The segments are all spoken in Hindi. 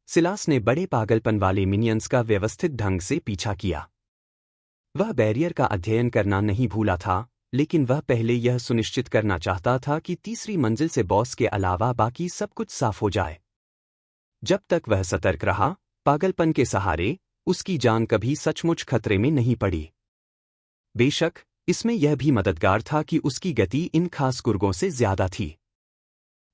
सिलास ने बड़े पागलपन वाले मिनियंस का व्यवस्थित ढंग से पीछा किया। वह बैरियर का अध्ययन करना नहीं भूला था, लेकिन वह पहले यह सुनिश्चित करना चाहता था कि तीसरी मंजिल से बॉस के अलावा बाकी सब कुछ साफ हो जाए। जब तक वह सतर्क रहा, पागलपन के सहारे उसकी जान कभी सचमुच खतरे में नहीं पड़ी। बेशक इसमें यह भी मददगार था कि उसकी गति इन खास कुर्गों से ज्यादा थी।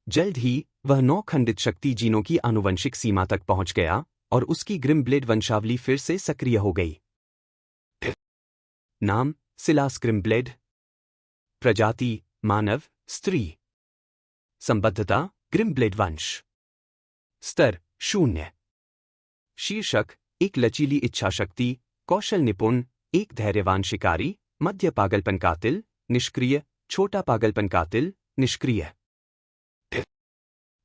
जल्द ही वह 9 खंडित शक्ति जीनों की आनुवंशिक सीमा तक पहुंच गया और उसकी ग्रिमब्लेड वंशावली फिर से सक्रिय हो गई। नाम सिलास ग्रिमब्लेड। प्रजाति मानव, स्त्री। संबद्धता ग्रिमब्लेड वंश। स्तर 0। शीर्षक एक लचीली इच्छाशक्ति, कौशल निपुण, एक धैर्यवान शिकारी, मध्य पागलपन कातिल, निष्क्रिय, छोटा पागलपन कातिल, निष्क्रिय।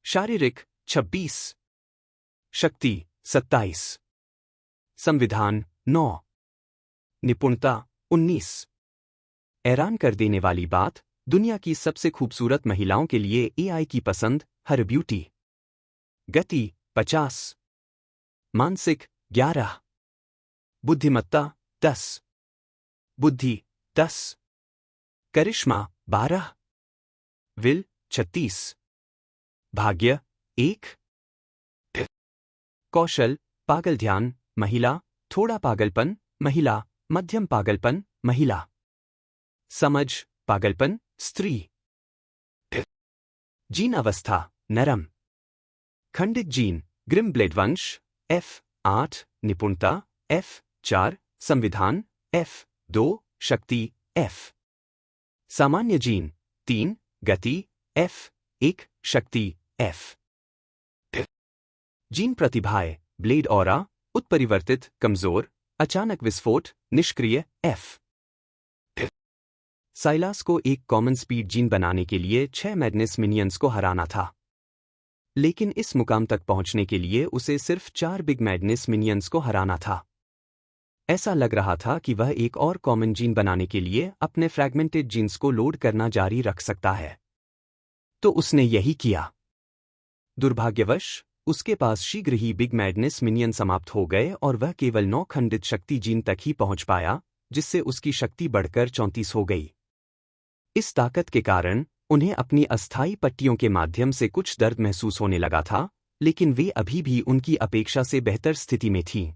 शारीरिक 26। शक्ति 27। संविधान 9। निपुणता 19। हैरान कर देने वाली बात, दुनिया की सबसे खूबसूरत महिलाओं के लिए एआई की पसंद, हर ब्यूटी। गति 50। मानसिक 11। बुद्धिमत्ता 10। बुद्धि 10। करिश्मा 12। विल 36। भाग्य 1। कौशल पागल ध्यान, महिला, थोड़ा पागलपन, महिला, मध्यम पागलपन, महिला। समझ पागलपन, स्त्री। जीन अवस्था नरम। खंडित जीन ग्रिमब्लेड वंश F8, निपुणता F4, संविधान F2, शक्ति F। सामान्य जीन 3, गति F1, शक्ति F। जीन प्रतिभाएं ब्लेड ऑरा, उत्परिवर्तित, कमजोर, अचानक विस्फोट, निष्क्रिय F। साइलास को एक कॉमन स्पीड जीन बनाने के लिए 6 मैडनेस मिनियंस को हराना था, लेकिन इस मुकाम तक पहुंचने के लिए उसे सिर्फ 4 बिग मैडनेस मिनियंस को हराना था। ऐसा लग रहा था कि वह एक और कॉमन जीन बनाने के लिए अपने फ्रैगमेंटेड जीन्स को लोड करना जारी रख सकता है, तो उसने यही किया। दुर्भाग्यवश उसके पास शीघ्र ही बिग मैडनेस मिनियन समाप्त हो गए और वह केवल 9 खंडित शक्ति जीन तक ही पहुंच पाया, जिससे उसकी शक्ति बढ़कर 34 हो गई। इस ताकत के कारण उन्हें अपनी अस्थायी पट्टियों के माध्यम से कुछ दर्द महसूस होने लगा था, लेकिन वे अभी भी उनकी अपेक्षा से बेहतर स्थिति में थीं।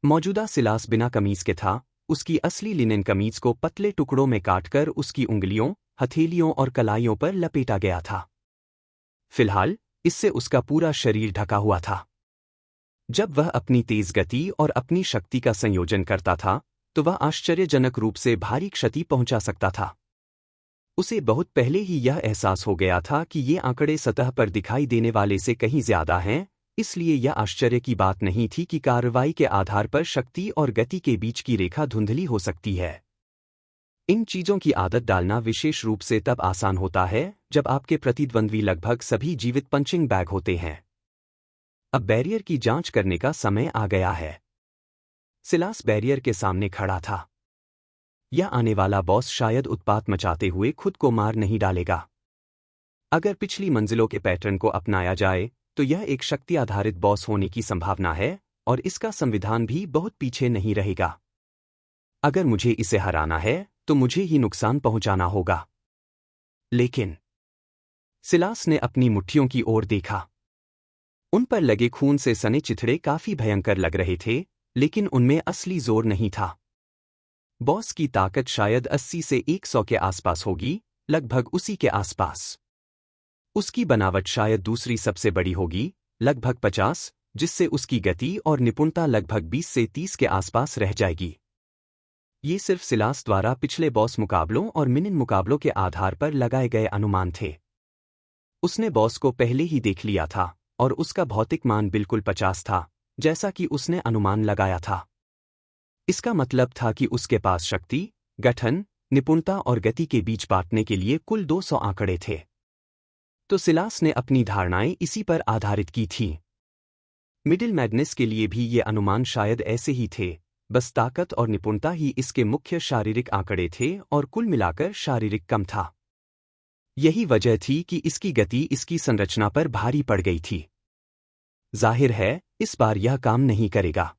मौजूदा सिलास बिना कमीज के था, उसकी असली लिनेन कमीज को पतले टुकड़ों में काटकर उसकी उंगलियों, हथेलियों और कलाइयों पर लपेटा गया था। फिलहाल इससे उसका पूरा शरीर ढका हुआ था। जब वह अपनी तेज गति और अपनी शक्ति का संयोजन करता था, तो वह आश्चर्यजनक रूप से भारी क्षति पहुंचा सकता था। उसे बहुत पहले ही यह एहसास हो गया था कि ये आंकड़े सतह पर दिखाई देने वाले से कहीं ज्यादा हैं, इसलिए यह आश्चर्य की बात नहीं थी कि कार्रवाई के आधार पर शक्ति और गति के बीच की रेखा धुंधली हो सकती है। इन चीजों की आदत डालना विशेष रूप से तब आसान होता है जब आपके प्रतिद्वंद्वी लगभग सभी जीवित पंचिंग बैग होते हैं। अब बैरियर की जांच करने का समय आ गया है। सिलास बैरियर के सामने खड़ा था। यह आने वाला बॉस शायद उत्पात मचाते हुए खुद को मार नहीं डालेगा। अगर पिछली मंजिलों के पैटर्न को अपनाया जाए, तो यह एक शक्ति आधारित बॉस होने की संभावना है और इसका संविधान भी बहुत पीछे नहीं रहेगा। अगर मुझे इसे हराना है, तो मुझे ही नुकसान पहुंचाना होगा। लेकिन सिलास ने अपनी मुट्ठियों की ओर देखा। उन पर लगे खून से सने चिथड़े काफी भयंकर लग रहे थे, लेकिन उनमें असली जोर नहीं था। बॉस की ताकत शायद 80 से 100 के आसपास होगी, लगभग उसी के आसपास। उसकी बनावट शायद दूसरी सबसे बड़ी होगी, लगभग 50, जिससे उसकी गति और निपुणता लगभग 20 से 30 के आसपास रह जाएगी। ये सिर्फ सिलास द्वारा पिछले बॉस मुकाबलों और मिनिन मुकाबलों के आधार पर लगाए गए अनुमान थे। उसने बॉस को पहले ही देख लिया था और उसका भौतिक मान बिल्कुल 50 था, जैसा कि उसने अनुमान लगाया था। इसका मतलब था कि उसके पास शक्ति, गठन, निपुणता और गति के बीच बांटने के लिए कुल 200 आंकड़े थे। तो सिलास ने अपनी धारणाएं इसी पर आधारित की थीं। मिडिल मैडनेस के लिए भी ये अनुमान शायद ऐसे ही थे, बस ताकत और निपुणता ही इसके मुख्य शारीरिक आंकड़े थे और कुल मिलाकर शारीरिक कम था। यही वजह थी कि इसकी गति इसकी संरचना पर भारी पड़ गई थी। जाहिर है इस बार यह काम नहीं करेगा।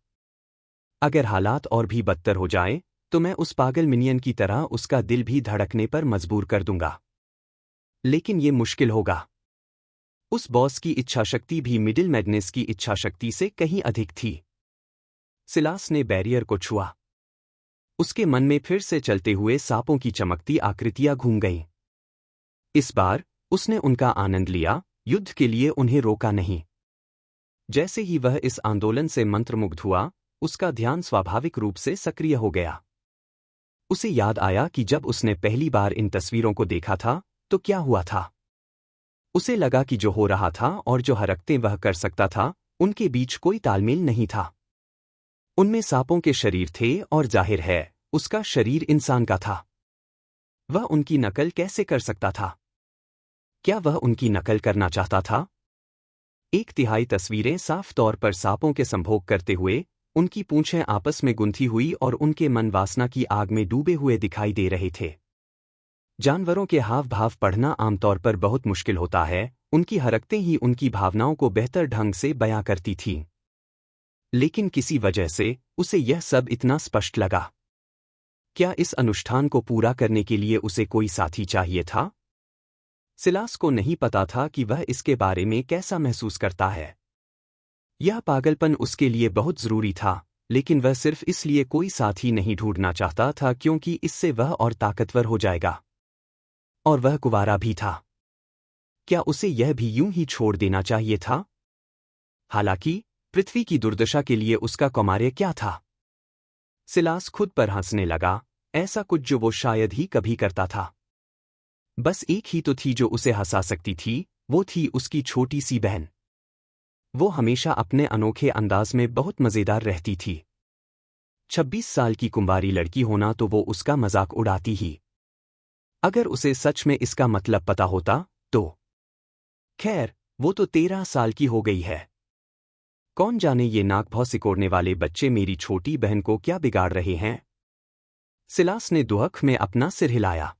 अगर हालात और भी बदतर हो जाएं, तो मैं उस पागल मिनियन की तरह उसका दिल भी धड़कने पर मजबूर कर दूंगा। लेकिन ये मुश्किल होगा। उस बॉस की इच्छाशक्ति भी मिडिल मैडनेस की इच्छाशक्ति से कहीं अधिक थी। सिलास ने बैरियर को छुआ। उसके मन में फिर से चलते हुए सांपों की चमकती आकृतियां घूम गईं। इस बार उसने उनका आनंद लिया, युद्ध के लिए उन्हें रोका नहीं। जैसे ही वह इस आंदोलन से मंत्रमुग्ध हुआ, उसका ध्यान स्वाभाविक रूप से सक्रिय हो गया। उसे याद आया कि जब उसने पहली बार इन तस्वीरों को देखा था तो क्या हुआ था। उसे लगा कि जो हो रहा था और जो हरकतें वह कर सकता था, उनके बीच कोई तालमेल नहीं था। उनमें सांपों के शरीर थे और जाहिर है उसका शरीर इंसान का था। वह उनकी नकल कैसे कर सकता था? क्या वह उनकी नकल करना चाहता था? एक तिहाई तस्वीरें साफ तौर पर सांपों के संभोग करते हुए, उनकी पूंछें आपस में गुंथी हुई और उनके मन वासना की आग में डूबे हुए दिखाई दे रहे थे। जानवरों के हाव भाव पढ़ना आमतौर पर बहुत मुश्किल होता है, उनकी हरकतें ही उनकी भावनाओं को बेहतर ढंग से बयां करती थीं। लेकिन किसी वजह से उसे यह सब इतना स्पष्ट लगा। क्या इस अनुष्ठान को पूरा करने के लिए उसे कोई साथी चाहिए था? सिलास को नहीं पता था कि वह इसके बारे में कैसा महसूस करता है। यह पागलपन उसके लिए बहुत जरूरी था, लेकिन वह सिर्फ इसलिए कोई साथी नहीं ढूंढना चाहता था क्योंकि इससे वह और ताकतवर हो जाएगा। और वह कुंवारा भी था। क्या उसे यह भी यूं ही छोड़ देना चाहिए था? हालांकि पृथ्वी की दुर्दशा के लिए उसका कौमार्य क्या था? सिलास खुद पर हंसने लगा, ऐसा कुछ जो वो शायद ही कभी करता था। बस एक ही तो थी जो उसे हंसा सकती थी, वो थी उसकी छोटी सी बहन। वो हमेशा अपने अनोखे अंदाज में बहुत मजेदार रहती थी। 26 साल की कुंवारी लड़की होना तो वो उसका मजाक उड़ाती ही। अगर उसे सच में इसका मतलब पता होता तो। खैर, वो तो 13 साल की हो गई है। कौन जाने ये नाक भौं सिकोड़ने वाले बच्चे मेरी छोटी बहन को क्या बिगाड़ रहे हैं? सिलास ने दुहक में अपना सिर हिलाया।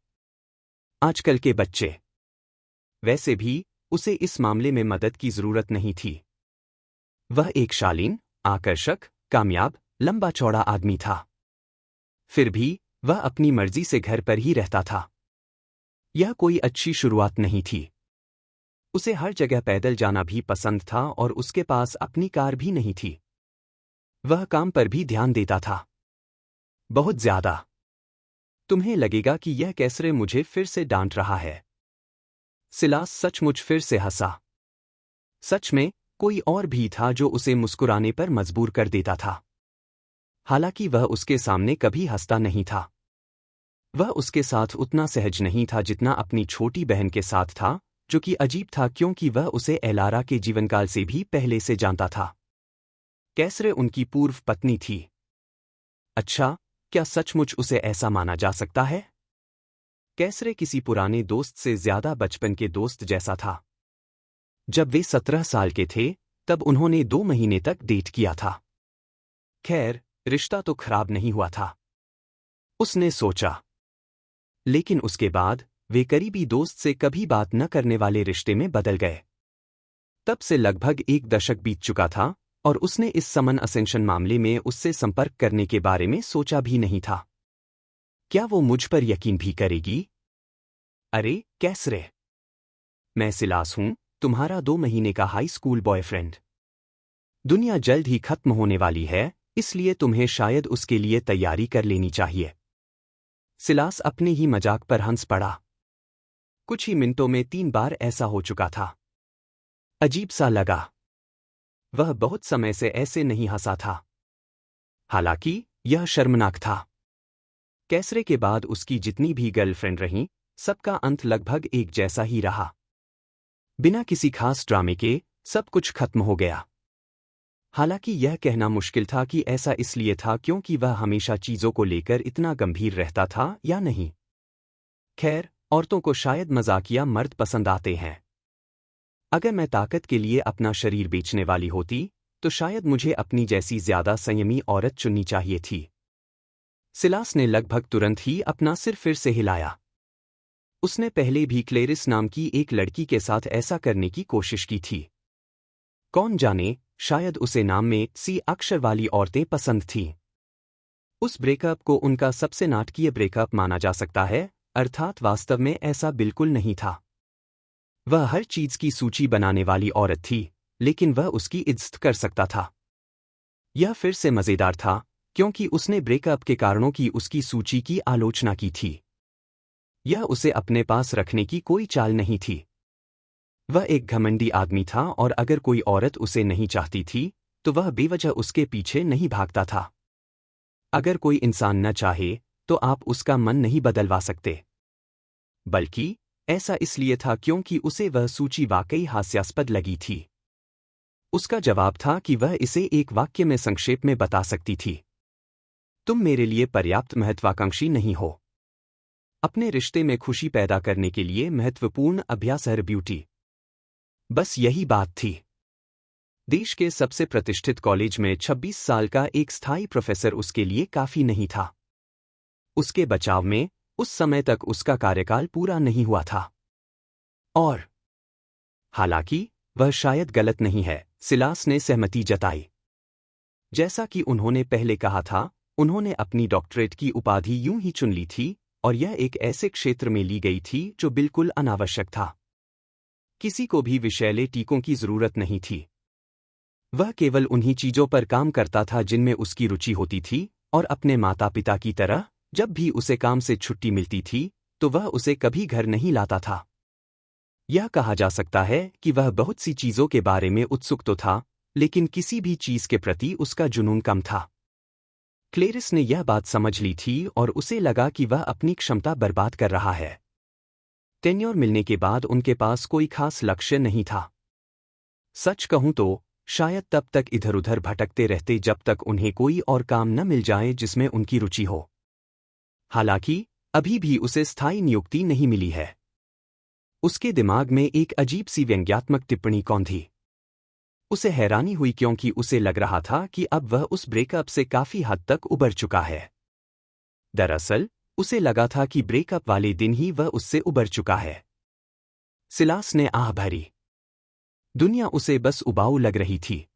आजकल के बच्चे। वैसे भी उसे इस मामले में मदद की जरूरत नहीं थी। वह एक शालीन, आकर्षक, कामयाब, लंबा चौड़ा आदमी था। फिर भी वह अपनी मर्जी से घर पर ही रहता था। यह कोई अच्छी शुरुआत नहीं थी। उसे हर जगह पैदल जाना भी पसंद था और उसके पास अपनी कार भी नहीं थी। वह काम पर भी ध्यान देता था, बहुत ज्यादा। तुम्हें लगेगा कि यह कैसरे मुझे फिर से डांट रहा है। सिलास सचमुच फिर से हंसा। सच में कोई और भी था जो उसे मुस्कुराने पर मजबूर कर देता था। हालांकि वह उसके सामने कभी हंसता नहीं था। वह उसके साथ उतना सहज नहीं था जितना अपनी छोटी बहन के साथ था, जो कि अजीब था क्योंकि वह उसे एलारा के जीवनकाल से भी पहले से जानता था। कैसरे उनकी पूर्व पत्नी थी। अच्छा, क्या सचमुच उसे ऐसा माना जा सकता है? कैसरे किसी पुराने दोस्त से ज्यादा बचपन के दोस्त जैसा था। जब वे 17 साल के थे, तब उन्होंने 2 महीने तक डेट किया था। खैर, रिश्ता तो खराब नहीं हुआ था, उसने सोचा। लेकिन उसके बाद वे करीबी दोस्त से कभी बात न करने वाले रिश्ते में बदल गए। तब से लगभग 1 दशक बीत चुका था और उसने इस समन असेंशन मामले में उससे संपर्क करने के बारे में सोचा भी नहीं था। क्या वो मुझ पर यकीन भी करेगी? अरे, कैसरे, मैं सिलास हूं, तुम्हारा 2 महीने का हाई स्कूल बॉयफ्रेंड। दुनिया जल्द ही खत्म होने वाली है, इसलिए तुम्हें शायद उसके लिए तैयारी कर लेनी चाहिए। सिलास अपने ही मजाक पर हंस पड़ा। कुछ ही मिनटों में 3 बार ऐसा हो चुका था। अजीब सा लगा। वह बहुत समय से ऐसे नहीं हंसा था। हालांकि यह शर्मनाक था। कैसरे के बाद उसकी जितनी भी गर्लफ्रेंड रहीं, सबका अंत लगभग एक जैसा ही रहा। बिना किसी खास ड्रामे के सब कुछ खत्म हो गया। हालांकि यह कहना मुश्किल था कि ऐसा इसलिए था क्योंकि वह हमेशा चीजों को लेकर इतना गंभीर रहता था या नहीं। खैर, औरतों को शायद मजाकिया मर्द पसंद आते हैं। अगर मैं ताकत के लिए अपना शरीर बेचने वाली होती, तो शायद मुझे अपनी जैसी ज्यादा संयमी औरत चुननी चाहिए थी। सिलास ने लगभग तुरंत ही अपना सिर फिर से हिलाया। उसने पहले भी क्लेरिस नाम की एक लड़की के साथ ऐसा करने की कोशिश की थी। कौन जाने शायद उसे नाम में सी अक्षर वाली औरतें पसंद थीं। उस ब्रेकअप को उनका सबसे नाटकीय ब्रेकअप माना जा सकता है, अर्थात वास्तव में ऐसा बिल्कुल नहीं था। वह हर चीज की सूची बनाने वाली औरत थी, लेकिन वह उसकी इज्जत कर सकता था। यह फिर से मजेदार था, क्योंकि उसने ब्रेकअप के कारणों की उसकी सूची की आलोचना की थी। यह उसे अपने पास रखने की कोई चाल नहीं थी। वह एक घमंडी आदमी था और अगर कोई औरत उसे नहीं चाहती थी, तो वह बेवजह उसके पीछे नहीं भागता था। अगर कोई इंसान न चाहे, तो आप उसका मन नहीं बदलवा सकते। बल्कि ऐसा इसलिए था क्योंकि उसे वह सूची वाकई हास्यास्पद लगी थी। उसका जवाब था कि वह इसे एक वाक्य में संक्षेप में बता सकती थी। तुम मेरे लिए पर्याप्त महत्वाकांक्षी नहीं हो। अपने रिश्ते में खुशी पैदा करने के लिए महत्वपूर्ण अभ्यास है ब्यूटी। बस यही बात थी। देश के सबसे प्रतिष्ठित कॉलेज में 26 साल का एक स्थायी प्रोफेसर उसके लिए काफी नहीं था। उसके बचाव में उस समय तक उसका कार्यकाल पूरा नहीं हुआ था। और हालांकि वह शायद गलत नहीं है, सिलास ने सहमति जताई। जैसा कि उन्होंने पहले कहा था, उन्होंने अपनी डॉक्टरेट की उपाधि यूं ही चुन ली थी, और यह एक ऐसे क्षेत्र में ली गई थी जो बिल्कुल अनावश्यक था। किसी को भी विषैले टीकों की जरूरत नहीं थी। वह केवल उन्हीं चीजों पर काम करता था जिनमें उसकी रुचि होती थी, और अपने माता पिता की तरह, जब भी उसे काम से छुट्टी मिलती थी, तो वह उसे कभी घर नहीं लाता था। यह कहा जा सकता है कि वह बहुत सी चीजों के बारे में उत्सुक तो था, लेकिन किसी भी चीज के प्रति उसका जुनून कम था। क्लेरिस ने यह बात समझ ली थी और उसे लगा कि वह अपनी क्षमता बर्बाद कर रहा है। टेन्योर मिलने के बाद उनके पास कोई खास लक्ष्य नहीं था। सच कहूं तो शायद तब तक इधर-उधर भटकते रहते जब तक उन्हें कोई और काम न मिल जाए जिसमें उनकी रुचि हो। हालांकि अभी भी उसे स्थायी नियुक्ति नहीं मिली है। उसके दिमाग में एक अजीब सी व्यंग्यात्मक टिप्पणी कौंधी। उसे हैरानी हुई क्योंकि उसे लग रहा था कि अब वह उस ब्रेकअप से काफी हद तक उबर चुका है। दरअसल उसे लगा था कि ब्रेकअप वाले दिन ही वह उससे उबर चुका है। सिलास ने आह भरी। दुनिया उसे बस उबाऊ लग रही थी।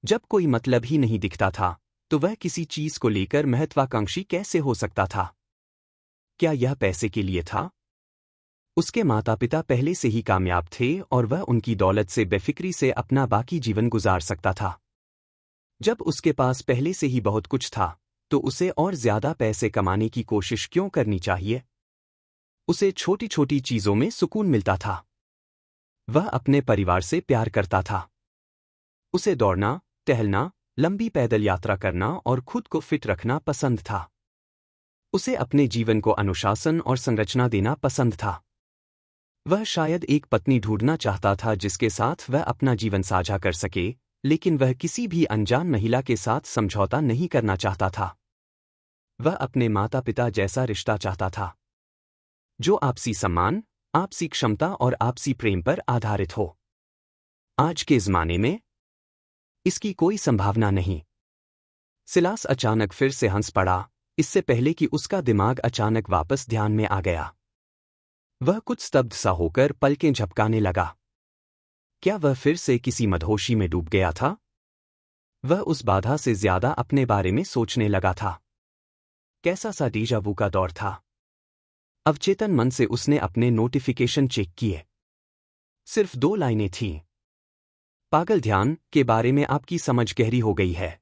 जब कोई मतलब ही नहीं दिखता था, तो वह किसी चीज को लेकर महत्वाकांक्षी कैसे हो सकता था? क्या यह पैसे के लिए था? उसके माता पिता पहले से ही कामयाब थे और वह उनकी दौलत से बेफिक्री से अपना बाकी जीवन गुजार सकता था। जब उसके पास पहले से ही बहुत कुछ था, तो उसे और ज्यादा पैसे कमाने की कोशिश क्यों करनी चाहिए? उसे छोटी छोटी चीजों में सुकून मिलता था। वह अपने परिवार से प्यार करता था। उसे दौड़ना, टहलना, लंबी पैदल यात्रा करना और खुद को फिट रखना पसंद था। उसे अपने जीवन को अनुशासन और संरचना देना पसंद था। वह शायद एक पत्नी ढूंढना चाहता था जिसके साथ वह अपना जीवन साझा कर सके, लेकिन वह किसी भी अनजान महिला के साथ समझौता नहीं करना चाहता था। वह अपने माता पिता जैसा रिश्ता चाहता था, जो आपसी सम्मान, आपसी क्षमता और आपसी प्रेम पर आधारित हो। आज के ज़माने में इसकी कोई संभावना नहीं। सिलास अचानक फिर से हंस पड़ा, इससे पहले कि उसका दिमाग अचानक वापस ध्यान में आ गया। वह कुछ स्तब्ध सा होकर पलकें झपकाने लगा। क्या वह फिर से किसी मदहोशी में डूब गया था? वह उस बाधा से ज्यादा अपने बारे में सोचने लगा था। कैसा सा डेजा वू का दौर था। अवचेतन मन से उसने अपने नोटिफिकेशन चेक किए। सिर्फ 2 लाइनें थीं। पागल ध्यान के बारे में आपकी समझ गहरी हो गई है।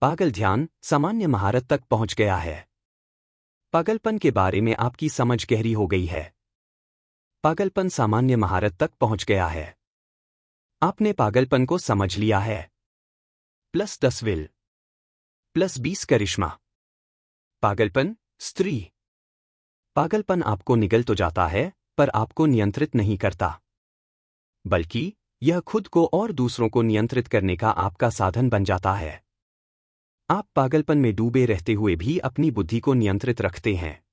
पागल ध्यान सामान्य महारत तक पहुंच गया है। पागलपन के बारे में आपकी समझ गहरी हो गई है। पागलपन सामान्य महारत तक पहुंच गया है। आपने पागलपन को समझ लिया है। +10 विल, +20 करिश्मा। पागलपन, स्त्री। पागलपन आपको निगल तो जाता है, पर आपको नियंत्रित नहीं करता। बल्कि यह खुद को और दूसरों को नियंत्रित करने का आपका साधन बन जाता है। आप पागलपन में डूबे रहते हुए भी अपनी बुद्धि को नियंत्रित रखते हैं।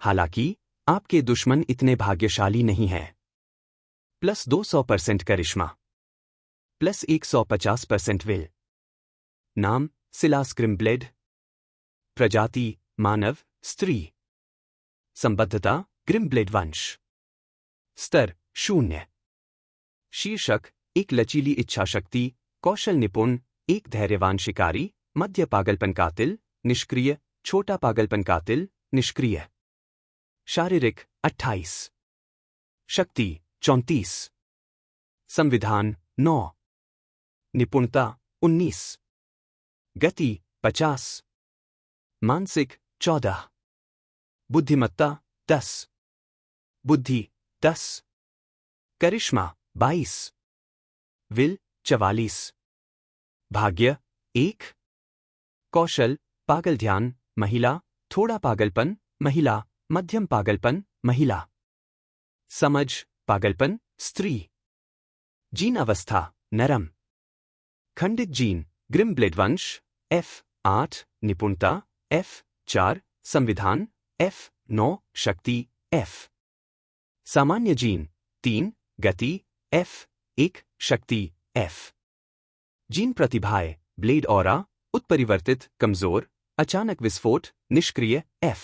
हालांकि आपके दुश्मन इतने भाग्यशाली नहीं हैं। +200% करिश्मा, +150% विल। नाम सिलास ग्रिम्ब्लेड। प्रजाति मानव, स्त्री। संबद्धता ग्रिम्ब्लेड वंश। स्तर 0। शीर्षक एक लचीली इच्छाशक्ति, कौशल निपुण, एक धैर्यवान शिकारी, मध्य पागलपन कातिल, निष्क्रिय, छोटा पागलपन कातिल, निष्क्रिय। शारीरिक 28, शक्ति 34, संविधान 9, निपुणता 19, गति 50, मानसिक 14, बुद्धिमत्ता 10, बुद्धि 10, करिश्मा 22, विल 44, भाग्य 1, कौशल पागल ध्यान महिला, थोड़ा पागलपन महिला, मध्यम पागलपन महिला, समझ पागलपन स्त्री, जीन अवस्था नरम, खंडित जीन ग्रिम वंश F8, निपुणता F4, संविधान F9, शक्ति F, सामान्य जीन 3, गति F1, शक्ति F, जीन प्रतिभाएं ब्लेड ऑरा, उत्परिवर्तित कमजोर, अचानक विस्फोट, निष्क्रिय F।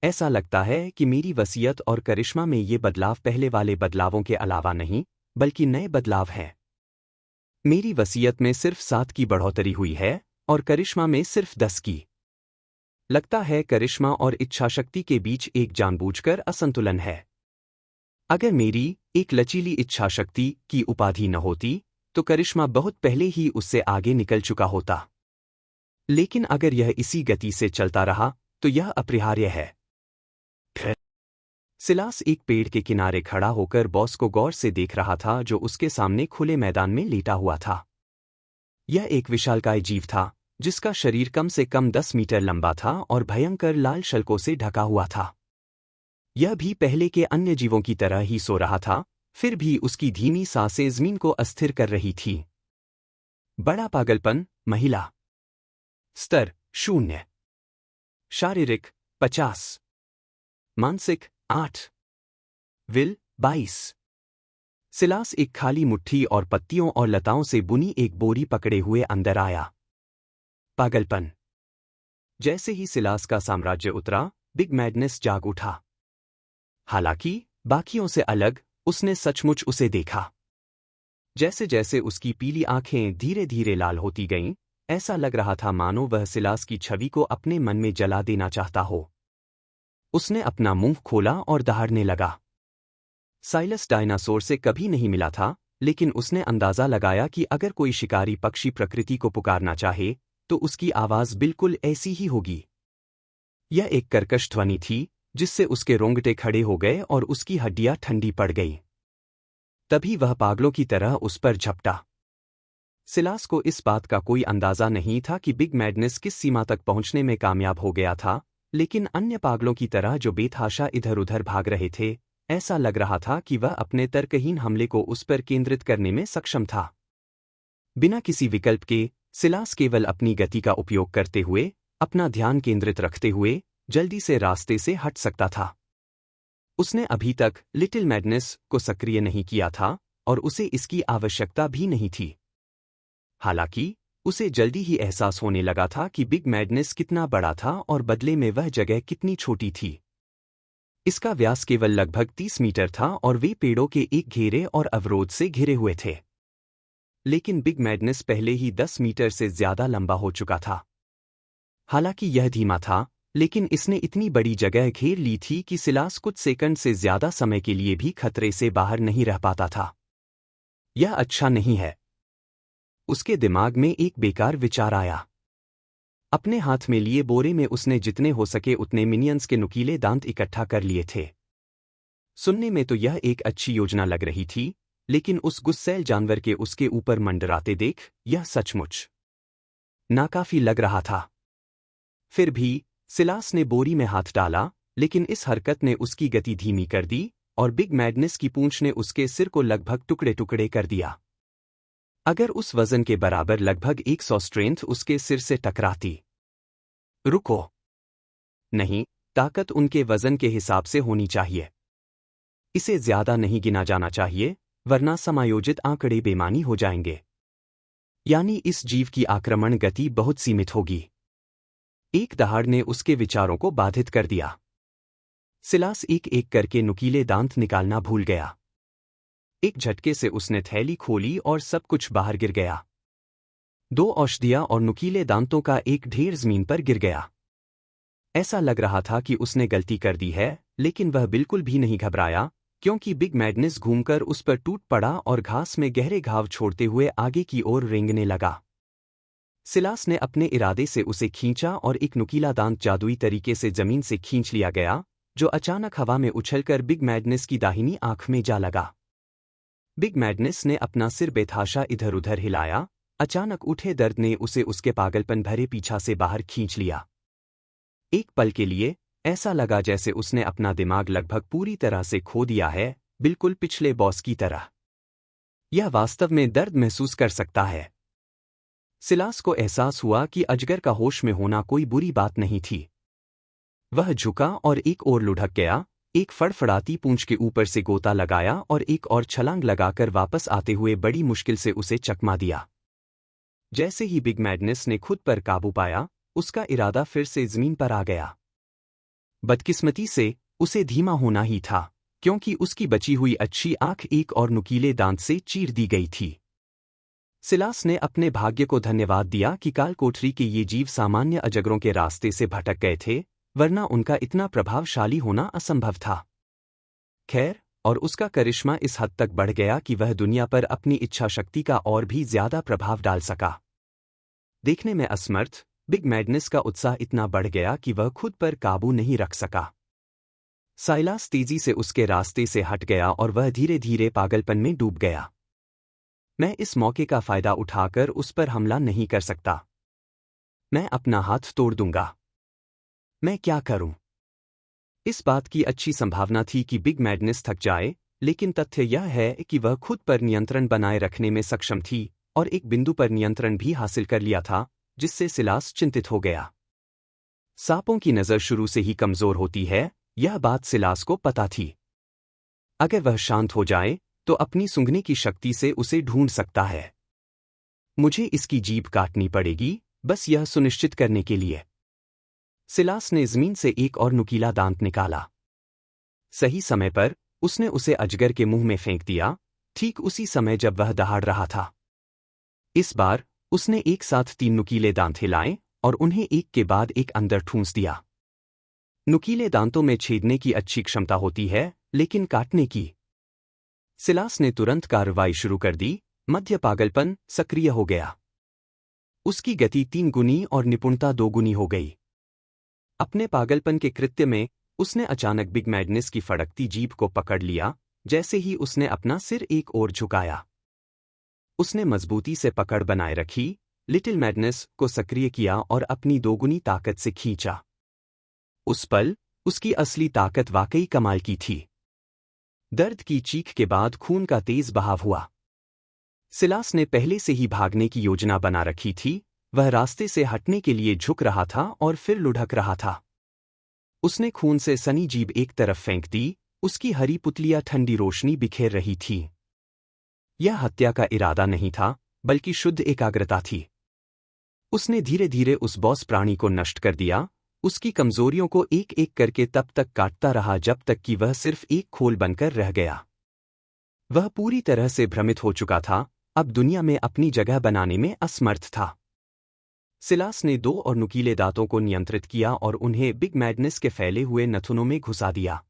ऐसा लगता है कि मेरी वसीयत और करिश्मा में ये बदलाव पहले वाले बदलावों के अलावा नहीं, बल्कि नए बदलाव हैं। मेरी वसीयत में सिर्फ 7 की बढ़ोतरी हुई है और करिश्मा में सिर्फ 10 की। लगता है करिश्मा और इच्छाशक्ति के बीच एक जानबूझकर असंतुलन है। अगर मेरी एक लचीली इच्छाशक्ति की उपाधि न होती, तो करिश्मा बहुत पहले ही उससे आगे निकल चुका होता। लेकिन अगर यह इसी गति से चलता रहा, तो यह अपरिहार्य है। सिलास एक पेड़ के किनारे खड़ा होकर बॉस को गौर से देख रहा था, जो उसके सामने खुले मैदान में लेटा हुआ था। यह एक विशालकाय जीव था, जिसका शरीर कम से कम 10 मीटर लंबा था और भयंकर लाल शल्कों से ढका हुआ था। यह भी पहले के अन्य जीवों की तरह ही सो रहा था, फिर भी उसकी धीमी सांसें जमीन को अस्थिर कर रही थी। बड़ा पागलपन महिला, स्तर 0, शारीरिक 50, मानसिक 8, विल 22। सिलास एक खाली मुट्ठी और पत्तियों और लताओं से बुनी एक बोरी पकड़े हुए अंदर आया। पागलपन। जैसे ही सिलास का साम्राज्य उतरा, बिग मैडनेस जाग उठा। हालांकि बाकियों से अलग, उसने सचमुच उसे देखा। जैसे जैसे उसकी पीली आंखें धीरे धीरे लाल होती गईं, ऐसा लग रहा था मानो वह सिलास की छवि को अपने मन में जला देना चाहता हो। उसने अपना मुंह खोला और दहाड़ने लगा। साइलस डायनासोर से कभी नहीं मिला था, लेकिन उसने अंदाजा लगाया कि अगर कोई शिकारी पक्षी प्रकृति को पुकारना चाहे, तो उसकी आवाज बिल्कुल ऐसी ही होगी। यह एक कर्कश ध्वनि थी, जिससे उसके रोंगटे खड़े हो गए और उसकी हड्डियां ठंडी पड़ गईं। तभी वह पागलों की तरह उस पर झपटा। सिलास को इस बात का कोई अंदाजा नहीं था कि बिग मैडनेस किस सीमा तक पहुंचने में कामयाब हो गया था, लेकिन अन्य पागलों की तरह जो बेतहाशा इधर उधर भाग रहे थे, ऐसा लग रहा था कि वह अपने तर्कहीन हमले को उस पर केंद्रित करने में सक्षम था। बिना किसी विकल्प के, सिलास केवल अपनी गति का उपयोग करते हुए, अपना ध्यान केंद्रित रखते हुए, जल्दी से रास्ते से हट सकता था। उसने अभी तक लिटिल मैडनेस को सक्रिय नहीं किया था, और उसे इसकी आवश्यकता भी नहीं थी। हालांकि उसे जल्दी ही एहसास होने लगा था कि बिग मैडनेस कितना बड़ा था और बदले में वह जगह कितनी छोटी थी। इसका व्यास केवल लगभग 30 मीटर था और वे पेड़ों के एक घेरे और अवरोध से घिरे हुए थे। लेकिन बिग मैडनेस पहले ही 10 मीटर से ज्यादा लंबा हो चुका था। हालांकि यह धीमा था, लेकिन इसने इतनी बड़ी जगह घेर ली थी कि सिलास कुछ सेकंड से ज्यादा समय के लिए भी खतरे से बाहर नहीं रह पाता था। यह अच्छा नहीं है। उसके दिमाग में एक बेकार विचार आया। अपने हाथ में लिए बोरे में उसने जितने हो सके उतने मिनियंस के नुकीले दांत इकट्ठा कर लिए थे। सुनने में तो यह एक अच्छी योजना लग रही थी, लेकिन उस गुस्सैल जानवर के उसके ऊपर मंडराते देख यह सचमुच नाकाफी लग रहा था। फिर भी सिलास ने बोरी में हाथ डाला, लेकिन इस हरकत ने उसकी गति धीमी कर दी और बिग मैडनेस की पूंछ ने उसके सिर को लगभग टुकड़े टुकड़े कर दिया। अगर उस वजन के बराबर लगभग 100 स्ट्रेंथ उसके सिर से टकराती। रुको। नहीं, ताकत उनके वजन के हिसाब से होनी चाहिए। इसे ज्यादा नहीं गिना जाना चाहिए, वरना समायोजित आंकड़े बेमानी हो जाएंगे। यानी इस जीव की आक्रमण गति बहुत सीमित होगी। एक दहाड़ ने उसके विचारों को बाधित कर दिया। सिलास एक एक करके नुकीले दांत निकालना भूल गया। एक झटके से उसने थैली खोली और सब कुछ बाहर गिर गया। 2 औषधियां और नुकीले दांतों का एक ढेर जमीन पर गिर गया। ऐसा लग रहा था कि उसने गलती कर दी है, लेकिन वह बिल्कुल भी नहीं घबराया, क्योंकि बिग मैडनेस घूमकर उस पर टूट पड़ा और घास में गहरे घाव छोड़ते हुए आगे की ओर रेंगने लगा। सिलास ने अपने इरादे से उसे खींचा और एक नुकीला दांत जादुई तरीके से जमीन से खींच लिया गया, जो अचानक हवा में उछलकर बिग मैडनेस की दाहिनी आंख में जा लगा। बिग मैडनेस ने अपना सिर बेतहाशा इधर उधर हिलाया। अचानक उठे दर्द ने उसे उसके पागलपन भरे पीछा से बाहर खींच लिया। एक पल के लिए ऐसा लगा जैसे उसने अपना दिमाग लगभग पूरी तरह से खो दिया है, बिल्कुल पिछले बॉस की तरह। यह वास्तव में दर्द महसूस कर सकता है। सिलास को एहसास हुआ कि अजगर का होश में होना कोई बुरी बात नहीं थी। वह झुका और एक ओर लुढ़क गया, एक फड़फड़ाती पूंछ के ऊपर से गोता लगाया और एक और छलांग लगाकर वापस आते हुए बड़ी मुश्किल से उसे चकमा दिया। जैसे ही बिग मैडनेस ने खुद पर काबू पाया, उसका इरादा फिर से जमीन पर आ गया। बदकिस्मती से उसे धीमा होना ही था, क्योंकि उसकी बची हुई अच्छी आंख एक और नुकीले दांत से चीर दी गई थी। सिलास ने अपने भाग्य को धन्यवाद दिया कि काल कोठरी के ये जीव सामान्य अजगरों के रास्ते से भटक गए थे, वरना उनका इतना प्रभावशाली होना असंभव था। खैर, और उसका करिश्मा इस हद तक बढ़ गया कि वह दुनिया पर अपनी इच्छा शक्ति का और भी ज्यादा प्रभाव डाल सका। देखने में असमर्थ, बिग मैडनेस का उत्साह इतना बढ़ गया कि वह खुद पर काबू नहीं रख सका। साइलास तेजी से उसके रास्ते से हट गया और वह धीरे धीरे पागलपन में डूब गया। मैं इस मौके का फायदा उठाकर उस पर हमला नहीं कर सकता। मैं अपना हाथ तोड़ दूंगा। मैं क्या करूं? इस बात की अच्छी संभावना थी कि बिग मैडनेस थक जाए, लेकिन तथ्य यह है कि वह खुद पर नियंत्रण बनाए रखने में सक्षम थी और एक बिंदु पर नियंत्रण भी हासिल कर लिया था, जिससे सिलास चिंतित हो गया। सांपों की नज़र शुरू से ही कमजोर होती है, यह बात सिलास को पता थी। अगर वह शांत हो जाए तो अपनी सूंघने की शक्ति से उसे ढूंढ सकता है। मुझे इसकी जीभ काटनी पड़ेगी, बस यह सुनिश्चित करने के लिए। सिलास ने जमीन से एक और नुकीला दांत निकाला। सही समय पर उसने उसे अजगर के मुंह में फेंक दिया, ठीक उसी समय जब वह दहाड़ रहा था। इस बार उसने एक साथ 3 नुकीले दांत हिलाए और उन्हें एक के बाद एक अंदर ठूंस दिया। नुकीले दांतों में छेदने की अच्छी क्षमता होती है, लेकिन काटने की। सिलास ने तुरंत कार्रवाई शुरू कर दी। मध्य पागलपन सक्रिय हो गया। उसकी गति 3 गुनी और निपुणता 2 गुनी हो गई। अपने पागलपन के कृत्य में उसने अचानक बिग मैडनेस की फड़कती जीभ को पकड़ लिया। जैसे ही उसने अपना सिर एक ओर झुकाया, उसने मजबूती से पकड़ बनाए रखी, लिटिल मैडनेस को सक्रिय किया और अपनी 2 गुनी ताकत से खींचा। उस पल उसकी असली ताकत वाकई कमाल की थी। दर्द की चीख के बाद खून का तेज बहाव हुआ। सिलास ने पहले से ही भागने की योजना बना रखी थी। वह रास्ते से हटने के लिए झुक रहा था और फिर लुढ़क रहा था। उसने खून से सनी जीभ एक तरफ फेंक दी, उसकी हरी पुतलियां ठंडी रोशनी बिखेर रही थी। यह हत्या का इरादा नहीं था, बल्कि शुद्ध एकाग्रता थी। उसने धीरे धीरे उस बॉस प्राणी को नष्ट कर दिया, उसकी कमजोरियों को एक एक करके तब तक काटता रहा जब तक कि वह सिर्फ एक खोल बनकर रह गया। वह पूरी तरह से भ्रमित हो चुका था, अब दुनिया में अपनी जगह बनाने में असमर्थ था। सिलास ने 2 और नुकीले दांतों को नियंत्रित किया और उन्हें बिग मैडनेस के फैले हुए नथुनों में घुसा दिया।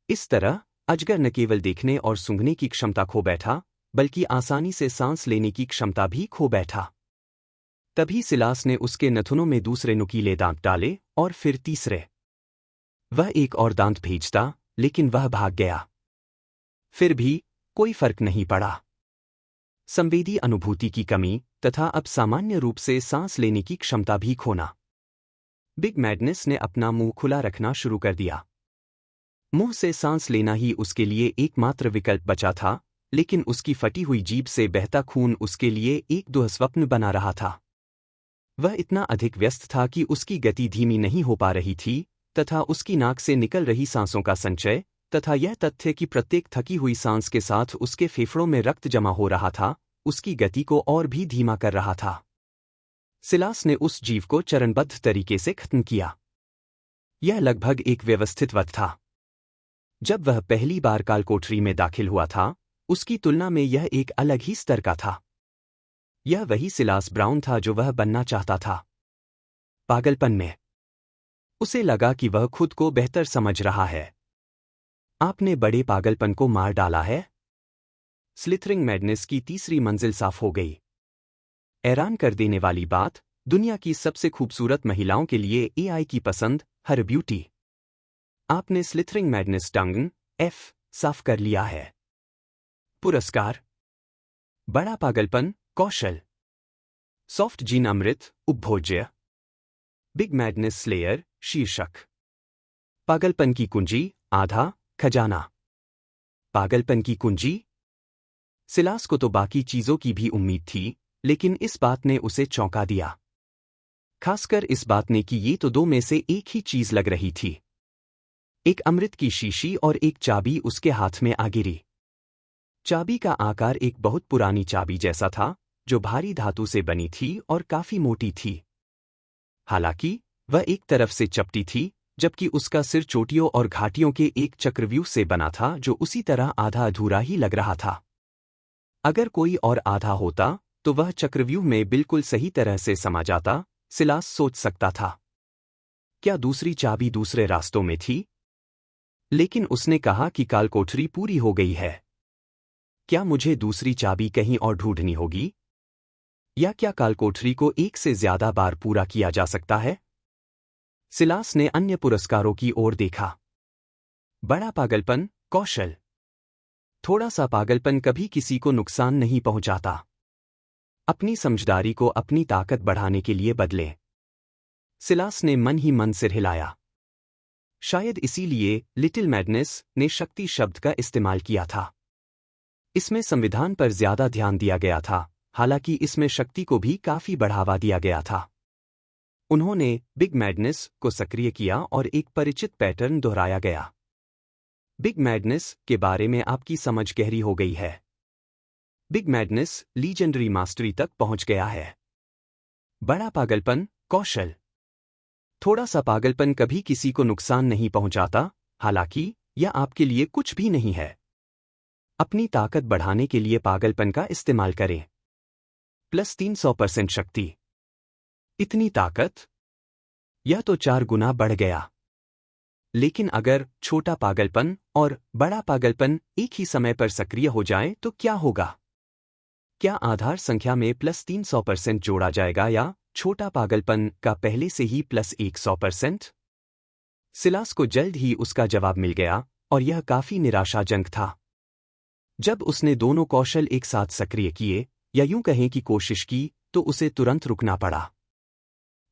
इस तरह अजगर न केवल देखने और सूंघने की क्षमता खो बैठा, बल्कि आसानी से सांस लेने की क्षमता भी खो बैठा। तभी सिलास ने उसके नथुनों में दूसरे नुकीले दांत डाले और फिर तीसरे। वह एक और दांत भेजता, लेकिन वह भाग गया। फिर भी कोई फर्क नहीं पड़ा। संवेदी अनुभूति की कमी तथा अब सामान्य रूप से सांस लेने की क्षमता भी खोना। बिग मैडनेस ने अपना मुंह खुला रखना शुरू कर दिया। मुंह से सांस लेना ही उसके लिए एकमात्र विकल्प बचा था, लेकिन उसकी फटी हुई जीभ से बहता खून उसके लिए एक दुःस्वप्न बना रहा था। वह इतना अधिक व्यस्त था कि उसकी गति धीमी नहीं हो पा रही थी, तथा उसकी नाक से निकल रही सांसों का संचय तथा यह तथ्य कि प्रत्येक थकी हुई सांस के साथ उसके फेफड़ों में रक्त जमा हो रहा था, उसकी गति को और भी धीमा कर रहा था। सिलास ने उस जीव को चरणबद्ध तरीके से खत्म किया। यह लगभग एक व्यवस्थित वध था। जब वह पहली बार काल कोठरी में दाखिल हुआ था, उसकी तुलना में यह एक अलग ही स्तर का था। यह वही सिलास ब्राउन था जो वह बनना चाहता था। पागलपन में उसे लगा कि वह खुद को बेहतर समझ रहा है। आपने बड़े पागलपन को मार डाला है। स्लिथरिंग मैडनेस की तीसरी मंजिल साफ हो गई। हैरान कर देने वाली बात, दुनिया की सबसे खूबसूरत महिलाओं के लिए एआई की पसंद, हर ब्यूटी। आपने स्लिथरिंग मैडनेस टंग एफ साफ कर लिया है। पुरस्कार: बड़ा पागलपन, कौशल। सॉफ्ट जीन अमृत, उपभोज्य। बिग मैडनेस स्लेयर, शीर्षक। पागलपन की कुंजी, आधा, खजाना। पागलपन की कुंजी? सिलास को तो बाकी चीजों की भी उम्मीद थी, लेकिन इस बात ने उसे चौंका दिया। खासकर इस बात ने कि ये तो दो में से एक ही चीज लग रही थी। एक अमृत की शीशी और एक चाबी उसके हाथ में आ गिरी। चाबी का आकार एक बहुत पुरानी चाबी जैसा था, जो भारी धातु से बनी थी और काफी मोटी थी। हालांकि वह एक तरफ से चपटी थी, जबकि उसका सिर चोटियों और घाटियों के एक चक्रव्यूह से बना था जो उसी तरह आधा अधूरा ही लग रहा था। अगर कोई और आधा होता तो वह चक्रव्यूह में बिल्कुल सही तरह से समा जाता, सिलास सोच सकता था। क्या दूसरी चाबी दूसरे रास्तों में थी? लेकिन उसने कहा कि कालकोठरी पूरी हो गई है। क्या मुझे दूसरी चाबी कहीं और ढूंढनी होगी? या क्या कालकोठरी को एक से ज्यादा बार पूरा किया जा सकता है? सिलास ने अन्य पुरस्कारों की ओर देखा। बड़ा पागलपन, कौशल। थोड़ा सा पागलपन कभी किसी को नुकसान नहीं पहुंचाता। अपनी समझदारी को अपनी ताकत बढ़ाने के लिए बदलें। सिलास ने मन ही मन सिर हिलाया। शायद इसीलिए लिटिल मैडनेस ने शक्ति शब्द का इस्तेमाल किया था। इसमें संविधान पर ज्यादा ध्यान दिया गया था, हालांकि इसमें शक्ति को भी काफी बढ़ावा दिया गया था। उन्होंने बिग मैडनेस को सक्रिय किया और एक परिचित पैटर्न दोहराया गया। बिग मैडनेस के बारे में आपकी समझ गहरी हो गई है। बिग मैडनेस लीजेंडरी मास्टरी तक पहुंच गया है। बड़ा पागलपन, कौशल। थोड़ा सा पागलपन कभी किसी को नुकसान नहीं पहुंचाता, हालांकि यह आपके लिए कुछ भी नहीं है। अपनी ताकत बढ़ाने के लिए पागलपन का इस्तेमाल करें। प्लस 300% शक्ति। इतनी ताकत? यह तो 4 गुना बढ़ गया। लेकिन अगर छोटा पागलपन और बड़ा पागलपन एक ही समय पर सक्रिय हो जाए तो क्या होगा? क्या आधार संख्या में प्लस 300% जोड़ा जाएगा या छोटा पागलपन का पहले से ही प्लस 100%? सिलास को जल्द ही उसका जवाब मिल गया और यह काफी निराशाजनक था। जब उसने दोनों कौशल एक साथ सक्रिय किए, या यूं कहें कि कोशिश की, तो उसे तुरंत रुकना पड़ा।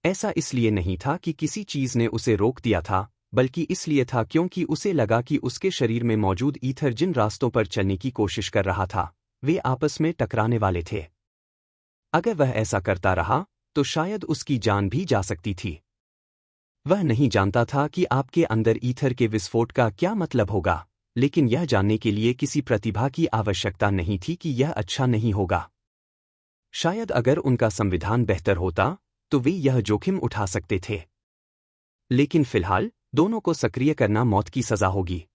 ऐसा इसलिए नहीं था कि किसी चीज ने उसे रोक दिया था, बल्कि इसलिए था क्योंकि उसे लगा कि उसके शरीर में मौजूद ईथर जिन रास्तों पर चलने की कोशिश कर रहा था, वे आपस में टकराने वाले थे। अगर वह ऐसा करता रहा, तो शायद उसकी जान भी जा सकती थी। वह नहीं जानता था कि आपके अंदर ईथर के विस्फोट का क्या मतलब होगा, लेकिन यह जानने के लिए किसी प्रतिभा की आवश्यकता नहीं थी कि यह अच्छा नहीं होगा। शायद अगर उनका संविधान बेहतर होता, तो वे यह जोखिम उठा सकते थे। लेकिन फिलहाल दोनों को सक्रिय करना मौत की सजा होगी।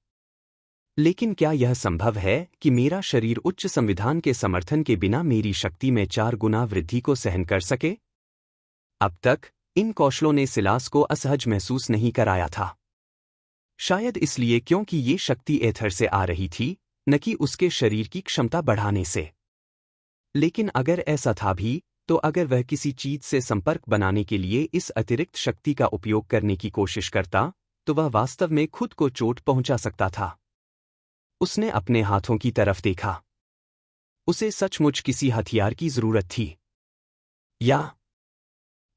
लेकिन क्या यह संभव है कि मेरा शरीर उच्च संविधान के समर्थन के बिना मेरी शक्ति में 4 गुना वृद्धि को सहन कर सके? अब तक इन कौशलों ने सिलास को असहज महसूस नहीं कराया था। शायद इसलिए क्योंकि ये शक्ति एथर से आ रही थी, न कि उसके शरीर की क्षमता बढ़ाने से। लेकिन अगर ऐसा था भी, तो अगर वह किसी चीज से संपर्क बनाने के लिए इस अतिरिक्त शक्ति का उपयोग करने की कोशिश करता, तो वह वास्तव में खुद को चोट पहुंचा सकता था। उसने अपने हाथों की तरफ देखा। उसे सचमुच किसी हथियार की जरूरत थी। या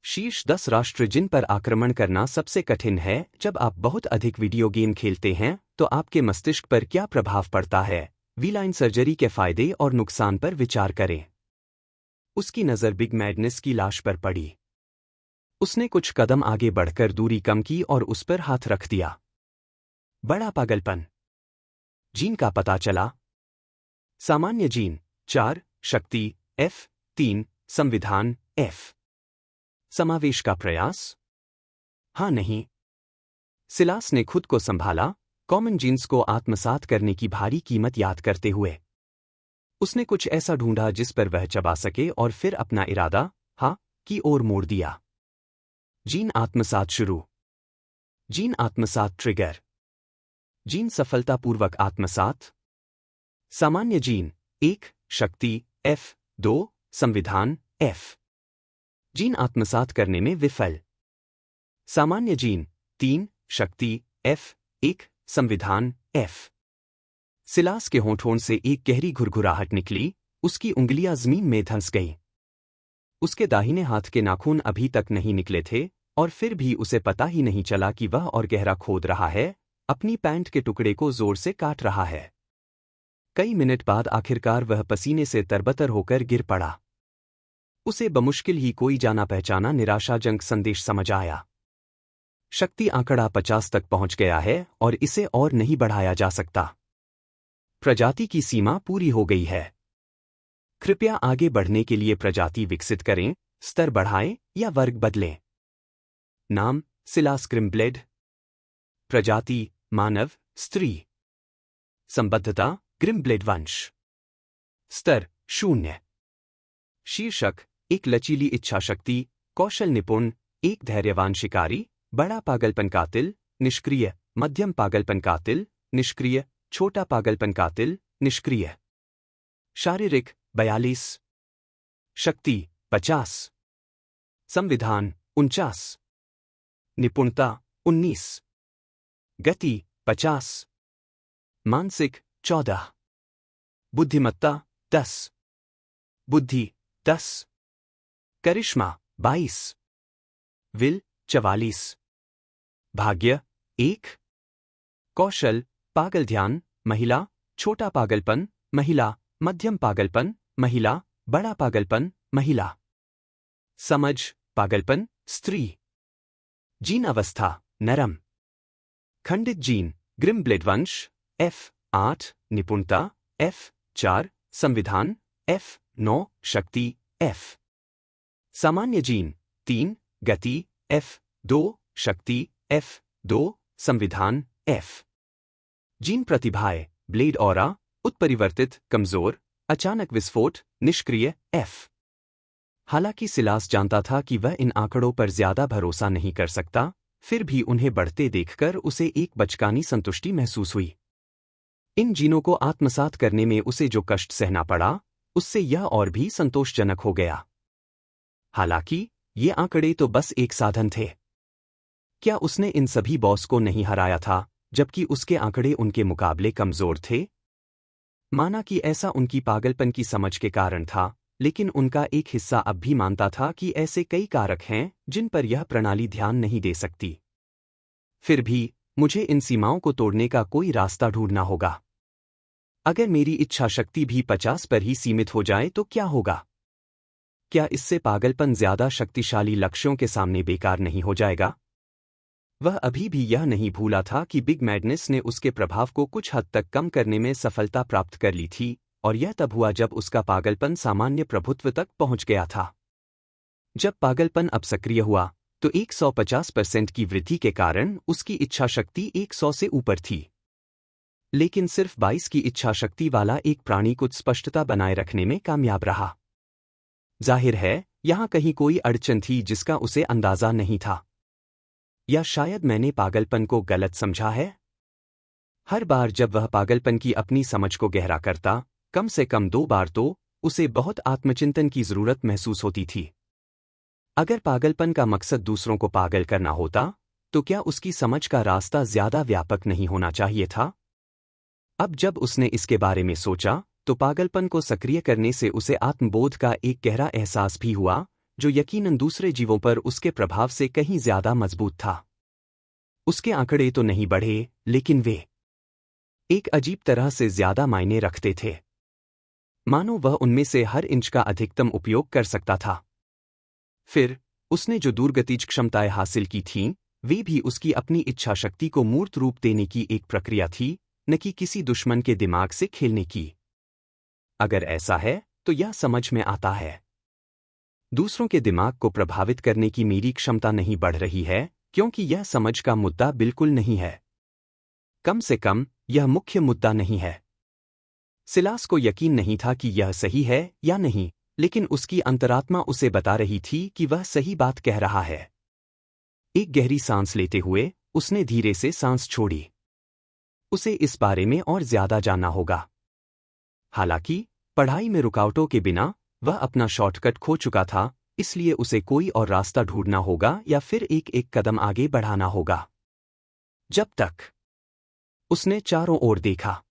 शीर्ष 10 राष्ट्र जिन पर आक्रमण करना सबसे कठिन है। जब आप बहुत अधिक वीडियो गेम खेलते हैं, तो आपके मस्तिष्क पर क्या प्रभाव पड़ता है? वी-लाइन सर्जरी के फायदे और नुकसान पर विचार करें। उसकी नज़र बिग मैडनेस की लाश पर पड़ी। उसने कुछ कदम आगे बढ़कर दूरी कम की और उस पर हाथ रख दिया। बड़ा पागलपन। जीन का पता चला। सामान्य जीन 4, शक्ति F3, संविधान F। समावेश का प्रयास? हाँ नहीं। सिलास ने खुद को संभाला, कॉमन जीन्स को आत्मसात करने की भारी कीमत याद करते हुए। उसने कुछ ऐसा ढूंढा जिस पर वह चबा सके और फिर अपना इरादा हाँ की ओर मोड़ दिया। जीन आत्मसात शुरू। जीन आत्मसात ट्रिगर। जीन सफलतापूर्वक आत्मसात। सामान्य जीन 1 शक्ति F2 संविधान F। जीन आत्मसात करने में विफल। सामान्य जीन 3 शक्ति F1 संविधान F। सिलास के होंठों से एक गहरी घुरघुराहट निकली, उसकी उंगलियां जमीन में धंस गईं। उसके दाहिने हाथ के नाखून अभी तक नहीं निकले थे और फिर भी उसे पता ही नहीं चला कि वह और गहरा खोद रहा है, अपनी पैंट के टुकड़े को जोर से काट रहा है। कई मिनट बाद आखिरकार वह पसीने से तरबतर होकर गिर पड़ा। उसे बमुश्किल ही कोई जाना पहचाना निराशाजनक संदेश समझ आया। शक्ति आंकड़ा 50 तक पहुंच गया है और इसे और नहीं बढ़ाया जा सकता। प्रजाति की सीमा पूरी हो गई है। कृपया आगे बढ़ने के लिए प्रजाति विकसित करें, स्तर बढ़ाएं या वर्ग बदलें। नाम सिलास ग्रिम्ब्लेड। प्रजाति मानव, स्त्री। संबद्धता ग्रिम्ब्लेड वंश। स्तर 0। शीर्षक एक लचीली इच्छा शक्ति, कौशल निपुण, एक धैर्यवान शिकारी, बड़ा पागलपन कातिल, निष्क्रिय, मध्यम पागलपन कातिल, निष्क्रिय, छोटा पागलपन कातिल, निष्क्रिय। शारीरिक 42। शक्ति 50। संविधान 49। निपुणता 19। गति 50। मानसिक 14। बुद्धिमत्ता 10। बुद्धि 10। करिश्मा 22। विल 44। भाग्य 1। कौशल पागल ध्यान, महिला, छोटा पागलपन, महिला, मध्यम पागलपन, महिला, बड़ा पागलपन, महिला। समझ पागलपन, स्त्री। जीन अवस्था नरम। खंडित जीन ग्रिम्ब्लेड वंश F8 निपुणता F4 संविधान F9 शक्ति F। सामान्य जीन 3 गति F2 शक्ति F2 संविधान F। जीन प्रतिभाएं ब्लेड ऑरा, उत्परिवर्तित, कमजोर, अचानक विस्फोट, निष्क्रिय F। हालांकि सिलास जानता था कि वह इन आंकड़ों पर ज्यादा भरोसा नहीं कर सकता, फिर भी उन्हें बढ़ते देखकर उसे एक बचकानी संतुष्टि महसूस हुई। इन जीनों को आत्मसात करने में उसे जो कष्ट सहना पड़ा, उससे यह और भी संतोषजनक हो गया। हालांकि ये आंकड़े तो बस एक साधन थे। क्या उसने इन सभी बॉस को नहीं हराया था, जबकि उसके आंकड़े उनके मुकाबले कमजोर थे? माना कि ऐसा उनकी पागलपन की समझ के कारण था, लेकिन उनका एक हिस्सा अब भी मानता था कि ऐसे कई कारक हैं जिन पर यह प्रणाली ध्यान नहीं दे सकती। फिर भी मुझे इन सीमाओं को तोड़ने का कोई रास्ता ढूंढना होगा। अगर मेरी इच्छा शक्ति भी 50 पर ही सीमित हो जाए तो क्या होगा? क्या इससे पागलपन ज्यादा शक्तिशाली लक्ष्यों के सामने बेकार नहीं हो जाएगा? वह अभी भी यह नहीं भूला था कि बिग मैडनेस ने उसके प्रभाव को कुछ हद तक कम करने में सफलता प्राप्त कर ली थी, और यह तब हुआ जब उसका पागलपन सामान्य प्रभुत्व तक पहुंच गया था। जब पागलपन अब सक्रिय हुआ, तो 150% की वृद्धि के कारण उसकी इच्छा शक्ति 100 से ऊपर थी। लेकिन सिर्फ 22 की इच्छा शक्ति वाला एक प्राणी कुछ स्पष्टता बनाए रखने में कामयाब रहा। जाहिर है, यहां कहीं कोई अड़चन थी जिसका उसे अंदाजा नहीं था। या शायद मैंने पागलपन को गलत समझा है? हर बार जब वह पागलपन की अपनी समझ को गहरा करता, कम से कम 2 बार तो, उसे बहुत आत्मचिंतन की जरूरत महसूस होती थी। अगर पागलपन का मकसद दूसरों को पागल करना होता, तो क्या उसकी समझ का रास्ता ज्यादा व्यापक नहीं होना चाहिए था? अब जब उसने इसके बारे में सोचा, तो पागलपन को सक्रिय करने से उसे आत्मबोध का एक गहरा एहसास भी हुआ, जो यकीनन दूसरे जीवों पर उसके प्रभाव से कहीं ज्यादा मजबूत था। उसके आंकड़े तो नहीं बढ़े, लेकिन वे एक अजीब तरह से ज्यादा मायने रखते थे। मानो वह उनमें से हर इंच का अधिकतम उपयोग कर सकता था। फिर उसने जो दूरगतिज क्षमताएं हासिल की थीं, वे भी उसकी अपनी इच्छा शक्ति को मूर्त रूप देने की एक प्रक्रिया थी, न कि किसी दुश्मन के दिमाग से खेलने की। अगर ऐसा है, तो यह समझ में आता है। दूसरों के दिमाग को प्रभावित करने की मेरी क्षमता नहीं बढ़ रही है, क्योंकि यह समझ का मुद्दा बिल्कुल नहीं है। कम से कम, यह मुख्य मुद्दा नहीं है। सिलास को यकीन नहीं था कि यह सही है या नहीं, लेकिन उसकी अंतरात्मा उसे बता रही थी कि वह सही बात कह रहा है। एक गहरी सांस लेते हुए उसने धीरे से सांस छोड़ी। उसे इस बारे में और ज्यादा जानना होगा। हालांकि पढ़ाई में रुकावटों के बिना वह अपना शॉर्टकट खो चुका था, इसलिए उसे कोई और रास्ता ढूंढना होगा या फिर एक एक कदम आगे बढ़ाना होगा। जब तक उसने चारों ओर देखा,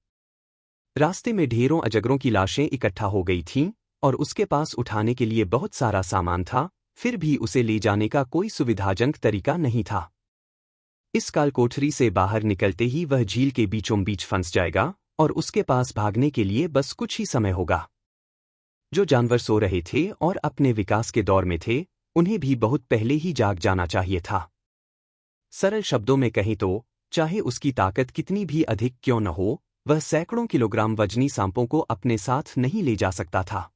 रास्ते में ढेरों अजगरों की लाशें इकट्ठा हो गई थीं और उसके पास उठाने के लिए बहुत सारा सामान था, फिर भी उसे ले जाने का कोई सुविधाजनक तरीका नहीं था। इस काल कोठरी से बाहर निकलते ही वह झील के बीचों बीच फंस जाएगा और उसके पास भागने के लिए बस कुछ ही समय होगा। जो जानवर सो रहे थे और अपने विकास के दौर में थे, उन्हें भी बहुत पहले ही जाग जाना चाहिए था। सरल शब्दों में कहें तो, चाहे उसकी ताकत कितनी भी अधिक क्यों न हो, वह सैकड़ों किलोग्राम वजनी सांपों को अपने साथ नहीं ले जा सकता था।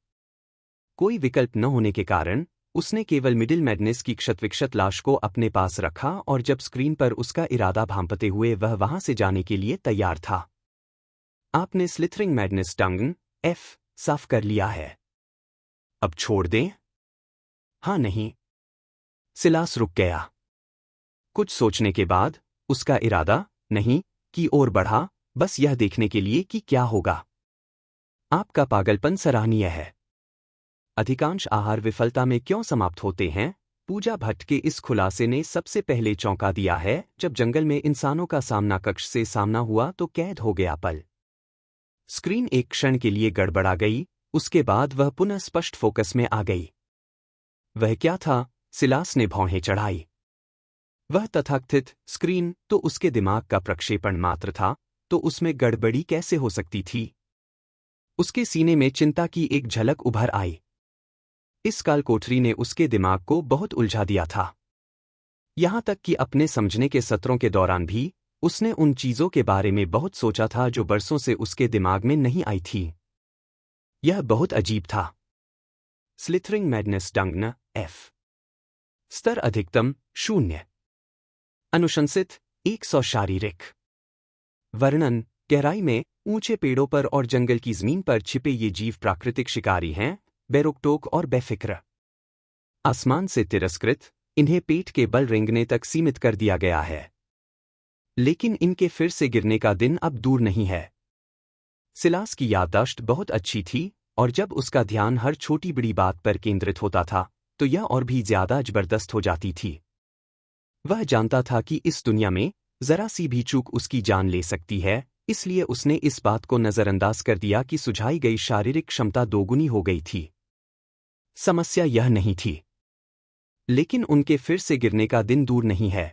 कोई विकल्प न होने के कारण उसने केवल मिडिल मैडनेस की क्षतविक्षत लाश को अपने पास रखा और जब स्क्रीन पर उसका इरादा भांपते हुए वह वहां से जाने के लिए तैयार था। आपने स्लिथरिंग मैडनेस टंग एफ साफ कर लिया है। अब छोड़ दें? हाँ नहीं। सिलास रुक गया। कुछ सोचने के बाद उसका इरादा नहीं की ओर बढ़ा, बस यह देखने के लिए कि क्या होगा। आपका पागलपन सराहनीय है। अधिकांश आहार विफलता में क्यों समाप्त होते हैं? पूजा भट्ट के इस खुलासे ने सबसे पहले चौंका दिया है। जब जंगल में इंसानों का सामना कक्ष से सामना हुआ तो कैद हो गया पल। स्क्रीन एक क्षण के लिए गड़बड़ा गई, उसके बाद वह पुनः स्पष्ट फोकस में आ गई। वह क्या था? सिलास ने भौहें चढ़ाई। वह तथाकथित स्क्रीन तो उसके दिमाग का प्रक्षेपण मात्र था, तो उसमें गड़बड़ी कैसे हो सकती थी? उसके सीने में चिंता की एक झलक उभर आई। इस काल कोठरी ने उसके दिमाग को बहुत उलझा दिया था। यहां तक कि अपने समझने के सत्रों के दौरान भी उसने उन चीजों के बारे में बहुत सोचा था जो बरसों से उसके दिमाग में नहीं आई थी। यह बहुत अजीब था। स्लिथरिंग मैडनेस डंगन एफ स्तर अधिकतम 0। अनुशंसित 100। शारीरिक वर्णन: गहराई में ऊंचे पेड़ों पर और जंगल की जमीन पर छिपे ये जीव प्राकृतिक शिकारी हैं, बेरोकटोक और बेफिक्र। आसमान से तिरस्कृत, इन्हें पेट के बल रेंगने तक सीमित कर दिया गया है। लेकिन इनके फिर से गिरने का दिन अब दूर नहीं है। सिलास की याददाश्त बहुत अच्छी थी और जब उसका ध्यान हर छोटी बड़ी बात पर केंद्रित होता था तो यह और भी ज्यादा जबरदस्त हो जाती थी। वह जानता था कि इस दुनिया में जरा सी भी चूक उसकी जान ले सकती है, इसलिए उसने इस बात को नजरअंदाज कर दिया कि सुझाई गई शारीरिक क्षमता दोगुनी हो गई थी। समस्या यह नहीं थी। लेकिन उनके फिर से गिरने का दिन दूर नहीं है।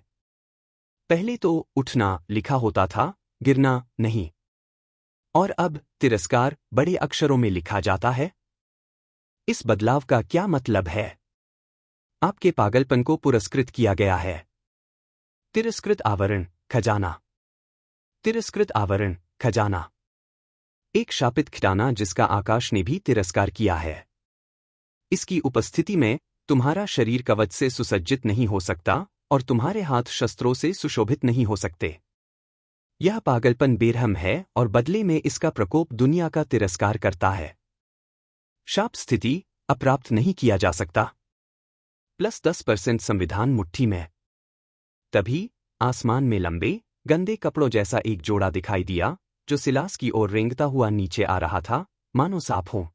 पहले तो उठना लिखा होता था, गिरना नहीं। और अब तिरस्कार बड़े अक्षरों में लिखा जाता है। इस बदलाव का क्या मतलब है? आपके पागलपन को पुरस्कृत किया गया है। तिरस्कृत आवरण, खजाना। तिरस्कृत आवरण, खजाना। एक शापित खजाना जिसका आकाश ने भी तिरस्कार किया है। इसकी उपस्थिति में तुम्हारा शरीर कवच से सुसज्जित नहीं हो सकता और तुम्हारे हाथ शस्त्रों से सुशोभित नहीं हो सकते। यह पागलपन बेरहम है और बदले में इसका प्रकोप दुनिया का तिरस्कार करता है। शाप स्थिति अप्राप्त नहीं किया जा सकता। +10% संविधान मुट्ठी में। तभी आसमान में लंबे गंदे कपड़ों जैसा एक जोड़ा दिखाई दिया जो सिलास की ओर रेंगता हुआ नीचे आ रहा था, मानो सांप हो।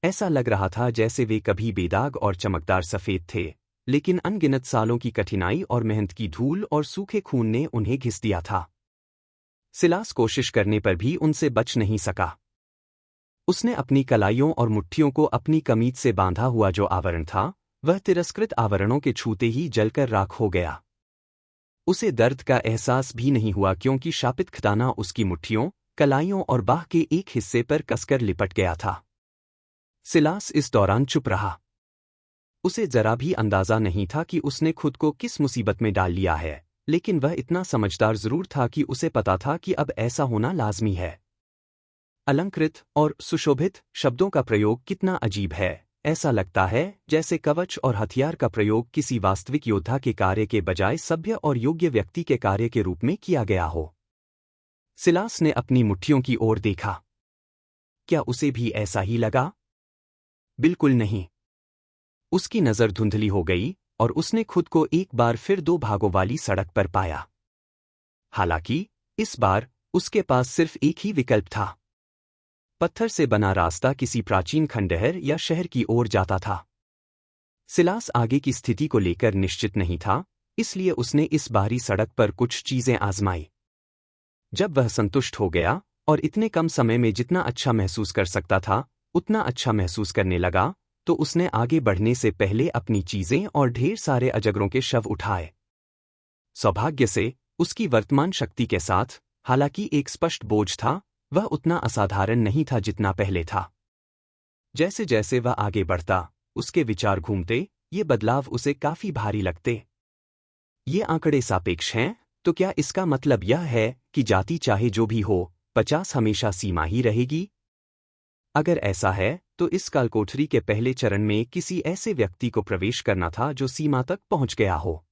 ऐसा लग रहा था जैसे वे कभी बेदाग और चमकदार सफेद थे, लेकिन अनगिनत सालों की कठिनाई और मेहनत की धूल और सूखे खून ने उन्हें घिस दिया था। सिलास कोशिश करने पर भी उनसे बच नहीं सका। उसने अपनी कलाइयों और मुट्ठियों को अपनी कमीज से बांधा हुआ जो आवरण था, वह तिरस्कृत आवरणों के छूते ही जलकर राख हो गया। उसे दर्द का एहसास भी नहीं हुआ क्योंकि शापित खजाना उसकी मुट्ठियों, कलाइयों और बाह के एक हिस्से पर कसकर लिपट गया था। सिलास इस दौरान चुप रहा। उसे जरा भी अंदाजा नहीं था कि उसने खुद को किस मुसीबत में डाल लिया है, लेकिन वह इतना समझदार जरूर था कि उसे पता था कि अब ऐसा होना लाजमी है। अलंकृत और सुशोभित शब्दों का प्रयोग कितना अजीब है। ऐसा लगता है जैसे कवच और हथियार का प्रयोग किसी वास्तविक योद्धा के कार्य के बजाय सभ्य और योग्य व्यक्ति के कार्य के रूप में किया गया हो। सिलास ने अपनी मुट्ठियों की ओर देखा। क्या उसे भी ऐसा ही लगा? बिल्कुल नहीं। उसकी नज़र धुंधली हो गई और उसने खुद को एक बार फिर दो भागों वाली सड़क पर पाया। हालांकि इस बार उसके पास सिर्फ एक ही विकल्प था। पत्थर से बना रास्ता किसी प्राचीन खंडहर या शहर की ओर जाता था। सिलास आगे की स्थिति को लेकर निश्चित नहीं था, इसलिए उसने इस बाहरी सड़क पर कुछ चीजें आजमाई। जब वह संतुष्ट हो गया और इतने कम समय में जितना अच्छा महसूस कर सकता था उतना अच्छा महसूस करने लगा, तो उसने आगे बढ़ने से पहले अपनी चीजें और ढेर सारे अजगरों के शव उठाए। सौभाग्य से उसकी वर्तमान शक्ति के साथ, हालांकि एक स्पष्ट बोझ था, वह उतना असाधारण नहीं था जितना पहले था। जैसे जैसे वह आगे बढ़ता, उसके विचार घूमते, ये बदलाव उसे काफी भारी लगते। ये आंकड़े सापेक्ष हैं, तो क्या इसका मतलब यह है कि जाति चाहे जो भी हो, 50 हमेशा सीमा ही रहेगी? अगर ऐसा है, तो इस कालकोठरी के पहले चरण में किसी ऐसे व्यक्ति को प्रवेश करना था जो सीमा तक पहुंच गया हो।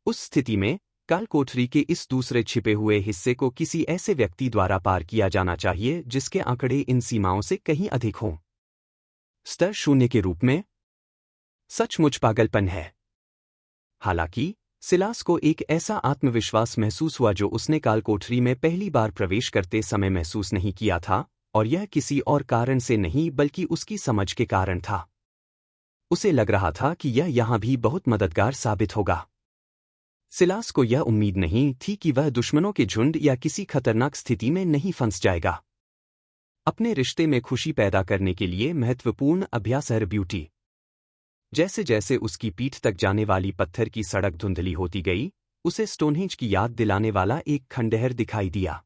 उस स्थिति में कालकोठरी के इस दूसरे छिपे हुए हिस्से को किसी ऐसे व्यक्ति द्वारा पार किया जाना चाहिए जिसके आंकड़े इन सीमाओं से कहीं अधिक हों। स्तर 0 के रूप में? सचमुच पागलपन है। हालांकि सिलास को एक ऐसा आत्मविश्वास महसूस हुआ जो उसने कालकोठरी में पहली बार प्रवेश करते समय महसूस नहीं किया था, और यह किसी और कारण से नहीं बल्कि उसकी समझ के कारण था। उसे लग रहा था कि यह यहां भी बहुत मददगार साबित होगा। सिलास को यह उम्मीद नहीं थी कि वह दुश्मनों के झुंड या किसी खतरनाक स्थिति में नहीं फंस जाएगा। अपने रिश्ते में खुशी पैदा करने के लिए महत्वपूर्ण अभ्यास है ब्यूटी। जैसे जैसे उसकी पीठ तक जाने वाली पत्थर की सड़क धुंधली होती गई, उसे स्टोनहेंज की याद दिलाने वाला एक खंडहर दिखाई दिया।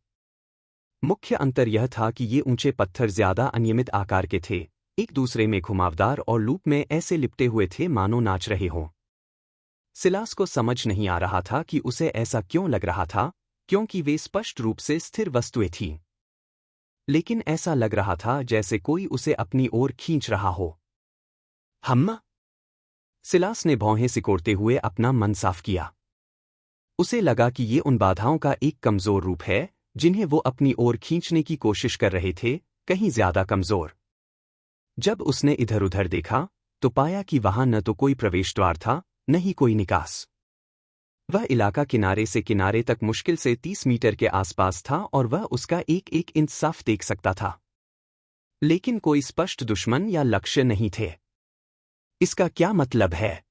मुख्य अंतर यह था कि ये ऊंचे पत्थर ज्यादा अनियमित आकार के थे, एक दूसरे में घुमावदार और लूप में ऐसे लिपटे हुए थे मानो नाच रहे हों। सिलास को समझ नहीं आ रहा था कि उसे ऐसा क्यों लग रहा था, क्योंकि वे स्पष्ट रूप से स्थिर वस्तुएं थीं। लेकिन ऐसा लग रहा था जैसे कोई उसे अपनी ओर खींच रहा हो। हम सिलास ने भौहें सिकोड़ते हुए अपना मन साफ किया। उसे लगा कि ये उन बाधाओं का एक कमजोर रूप है जिन्हें वो अपनी ओर खींचने की कोशिश कर रहे थे, कहीं ज्यादा कमजोर। जब उसने इधर उधर देखा, तो पाया कि वहां न तो कोई प्रवेश द्वार था, न ही कोई निकास। वह इलाका किनारे से किनारे तक मुश्किल से 30 मीटर के आसपास था और वह उसका एक एक इंच साफ देख सकता था। लेकिन कोई स्पष्ट दुश्मन या लक्ष्य नहीं थे। इसका क्या मतलब है?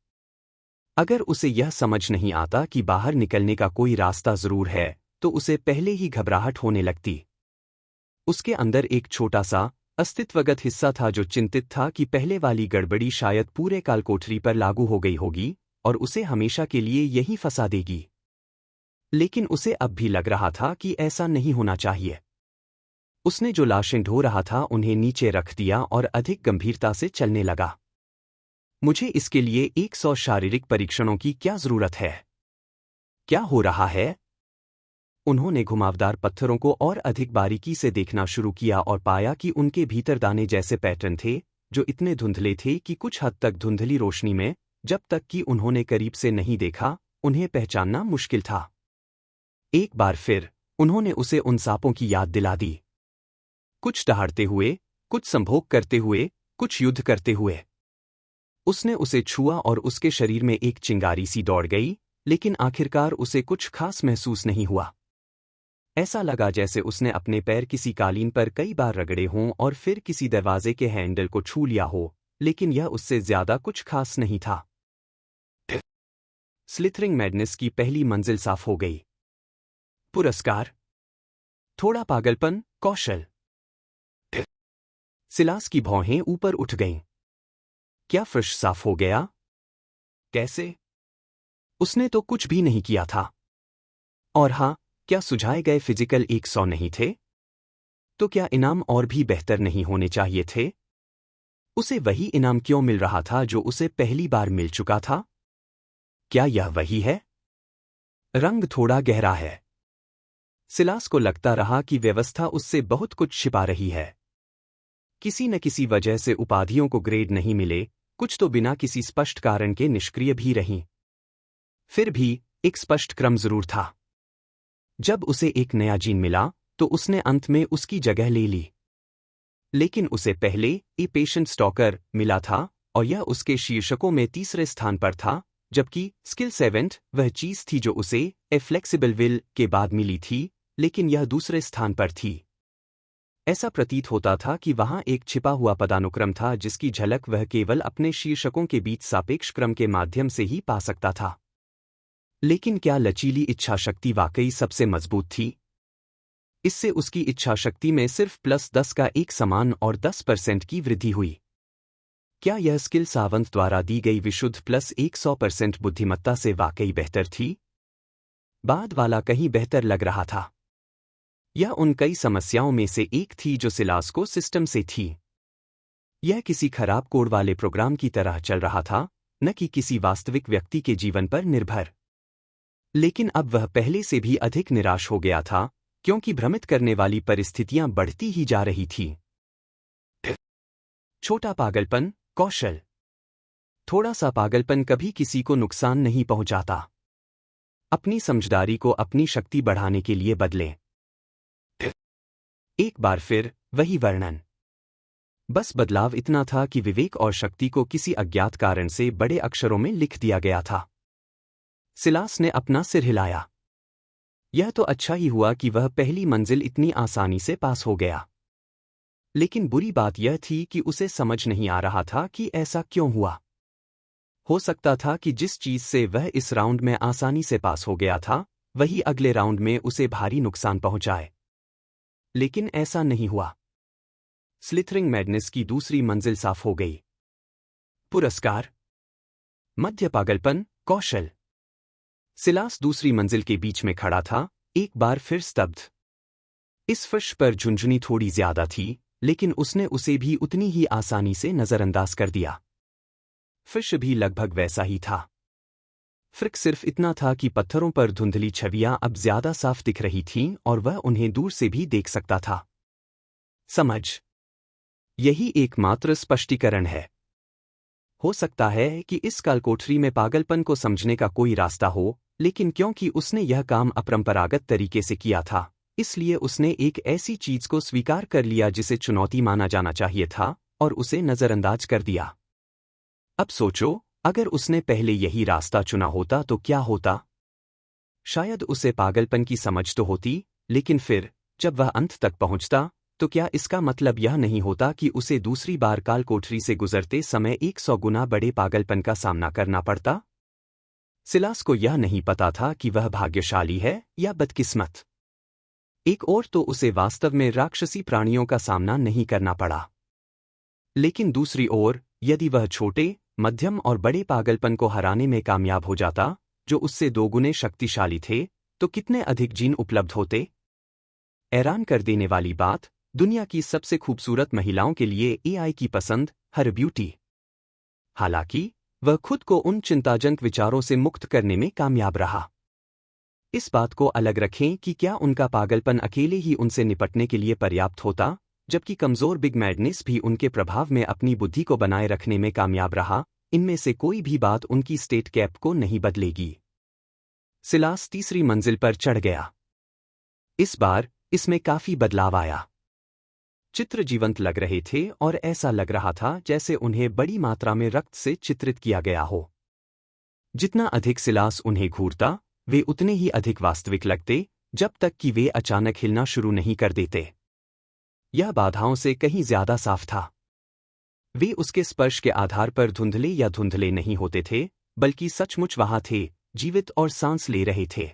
अगर उसे यह समझ नहीं आता कि बाहर निकलने का कोई रास्ता जरूर है, तो उसे पहले ही घबराहट होने लगती। उसके अंदर एक छोटा सा, अस्तित्वगत हिस्सा था जो चिंतित था कि पहले वाली गड़बड़ी शायद पूरे कालकोठरी पर लागू हो गई होगी और उसे हमेशा के लिए यही फंसा देगी। लेकिन उसे अब भी लग रहा था कि ऐसा नहीं होना चाहिए। उसने जो लाशें ढो रहा था उन्हें नीचे रख दिया और अधिक गंभीरता से चलने लगा। मुझे इसके लिए 100 शारीरिक परीक्षणों की क्या जरूरत है? क्या हो रहा है? उन्होंने घुमावदार पत्थरों को और अधिक बारीकी से देखना शुरू किया और पाया कि उनके भीतर दाने जैसे पैटर्न थे, जो इतने धुंधले थे कि कुछ हद तक धुंधली रोशनी में, जब तक कि उन्होंने करीब से नहीं देखा, उन्हें पहचानना मुश्किल था। एक बार फिर, उन्होंने उसे उन सांपों की याद दिला दी। कुछ दहाड़ते हुए, कुछ संभोग करते हुए, कुछ युद्ध करते हुए। उसने उसे छुआ और उसके शरीर में एक चिंगारी सी दौड़ गई, लेकिन आखिरकार उसे कुछ खास महसूस नहीं हुआ। ऐसा लगा जैसे उसने अपने पैर किसी कालीन पर कई बार रगड़े हों और फिर किसी दरवाजे के हैंडल को छू लिया हो, लेकिन यह उससे ज्यादा कुछ खास नहीं था। स्लिथरिंग मैडनेस की पहली मंजिल साफ हो गई। पुरस्कार, थोड़ा पागलपन, कौशल। सिलास की भौहें ऊपर उठ गईं। क्या फर्श साफ हो गया? कैसे? उसने तो कुछ भी नहीं किया था। और हाँ, क्या सुझाए गए फिजिकल 100 नहीं थे? तो क्या इनाम और भी बेहतर नहीं होने चाहिए थे? उसे वही इनाम क्यों मिल रहा था जो उसे पहली बार मिल चुका था? क्या यह वही है? रंग थोड़ा गहरा है। सिलास को लगता रहा कि व्यवस्था उससे बहुत कुछ छिपा रही है। किसी न किसी वजह से उपाधियों को ग्रेड नहीं मिले, कुछ तो बिना किसी स्पष्ट कारण के निष्क्रिय भी रहीं। फिर भी एक स्पष्ट क्रम जरूर था। जब उसे एक नया जीन मिला, तो उसने अंत में उसकी जगह ले ली। लेकिन उसे पहले ए पेशेंट स्टॉकर मिला था और यह उसके शीर्षकों में तीसरे स्थान पर था, जबकि स्किल 7 वह चीज थी जो उसे ए फ्लेक्सिबल विल के बाद मिली थी, लेकिन यह दूसरे स्थान पर थी। ऐसा प्रतीत होता था कि वहां एक छिपा हुआ पदानुक्रम था जिसकी झलक वह केवल अपने शीर्षकों के बीच सापेक्ष क्रम के माध्यम से ही पा सकता था। लेकिन क्या लचीली इच्छाशक्ति वाकई सबसे मजबूत थी? इससे उसकी इच्छाशक्ति में सिर्फ +10 का एक समान और 10% की वृद्धि हुई। क्या यह स्किल सावंत द्वारा दी गई विशुद्ध +100% बुद्धिमत्ता से वाकई बेहतर थी? बाद वाला कहीं बेहतर लग रहा था। यह उन कई समस्याओं में से एक थी जो सिलास को सिस्टम से थी। यह किसी खराब कोड वाले प्रोग्राम की तरह चल रहा था, न कि किसी वास्तविक व्यक्ति के जीवन पर निर्भर। लेकिन अब वह पहले से भी अधिक निराश हो गया था, क्योंकि भ्रमित करने वाली परिस्थितियां बढ़ती ही जा रही थीं। छोटा पागलपन, कौशल। थोड़ा सा पागलपन कभी किसी को नुकसान नहीं पहुंचाता। अपनी समझदारी को अपनी शक्ति बढ़ाने के लिए बदलें। एक बार फिर वही वर्णन। बस बदलाव इतना था कि विवेक और शक्ति को किसी अज्ञात कारण से बड़े अक्षरों में लिख दिया गया था। सिलास ने अपना सिर हिलाया। यह तो अच्छा ही हुआ कि वह पहली मंजिल इतनी आसानी से पास हो गया। लेकिन बुरी बात यह थी कि उसे समझ नहीं आ रहा था कि ऐसा क्यों हुआ। हो सकता था कि जिस चीज से वह इस राउंड में आसानी से पास हो गया था, वही अगले राउंड में उसे भारी नुकसान पहुंचाए। लेकिन ऐसा नहीं हुआ। स्लिथरिंग मैडनेस की दूसरी मंजिल साफ हो गई। पुरस्कार, मध्य पागलपन, कौशल। सिलास दूसरी मंजिल के बीच में खड़ा था, एक बार फिर स्तब्ध। इस फर्श पर झुंझुनी थोड़ी ज्यादा थी, लेकिन उसने उसे भी उतनी ही आसानी से नजरअंदाज कर दिया। फर्श भी लगभग वैसा ही था। फर्क सिर्फ इतना था कि पत्थरों पर धुंधली छवियां अब ज्यादा साफ दिख रही थीं और वह उन्हें दूर से भी देख सकता था। समझ। यही एकमात्र स्पष्टीकरण है। हो सकता है कि इस कालकोठरी में पागलपन को समझने का कोई रास्ता हो, लेकिन क्योंकि उसने यह काम अपरंपरागत तरीके से किया था, इसलिए उसने एक ऐसी चीज को स्वीकार कर लिया जिसे चुनौती माना जाना चाहिए था, और उसे नजरअंदाज कर दिया। अब सोचो, अगर उसने पहले यही रास्ता चुना होता तो क्या होता? शायद उसे पागलपन की समझ तो होती, लेकिन फिर जब वह अंत तक पहुंचता, तो क्या इसका मतलब यह नहीं होता कि उसे दूसरी बार कालकोठरी से गुजरते समय 100 गुना बड़े पागलपन का सामना करना पड़ता? सिलास को यह नहीं पता था कि वह भाग्यशाली है या बदकिस्मत। एक और तो उसे वास्तव में राक्षसी प्राणियों का सामना नहीं करना पड़ा। लेकिन दूसरी ओर, यदि वह छोटे, मध्यम और बड़े पागलपन को हराने में कामयाब हो जाता, जो उससे दोगुने शक्तिशाली थे, तो कितने अधिक जीन उपलब्ध होते? हैरान कर देने वाली बात, दुनिया की सबसे खूबसूरत महिलाओं के लिए एआई की पसंद, हर ब्यूटी। हालांकि वह खुद को उन चिंताजनक विचारों से मुक्त करने में कामयाब रहा। इस बात को अलग रखें कि क्या उनका पागलपन अकेले ही उनसे निपटने के लिए पर्याप्त होता, जबकि कमजोर बिग मैडनेस भी उनके प्रभाव में अपनी बुद्धि को बनाए रखने में कामयाब रहा। इनमें से कोई भी बात उनकी स्टेट कैप को नहीं बदलेगी। सिलास तीसरी मंजिल पर चढ़ गया। इस बार इसमें काफी बदलाव आया। चित्र जीवंत लग रहे थे और ऐसा लग रहा था जैसे उन्हें बड़ी मात्रा में रक्त से चित्रित किया गया हो। जितना अधिक सिलास उन्हें घूरता, वे उतने ही अधिक वास्तविक लगते, जब तक कि वे अचानक हिलना शुरू नहीं कर देते। यह बाधाओं से कहीं ज्यादा साफ था। वे उसके स्पर्श के आधार पर धुंधले या धुंधले नहीं होते थे, बल्कि सचमुच वहां थे, जीवित और सांस ले रहे थे।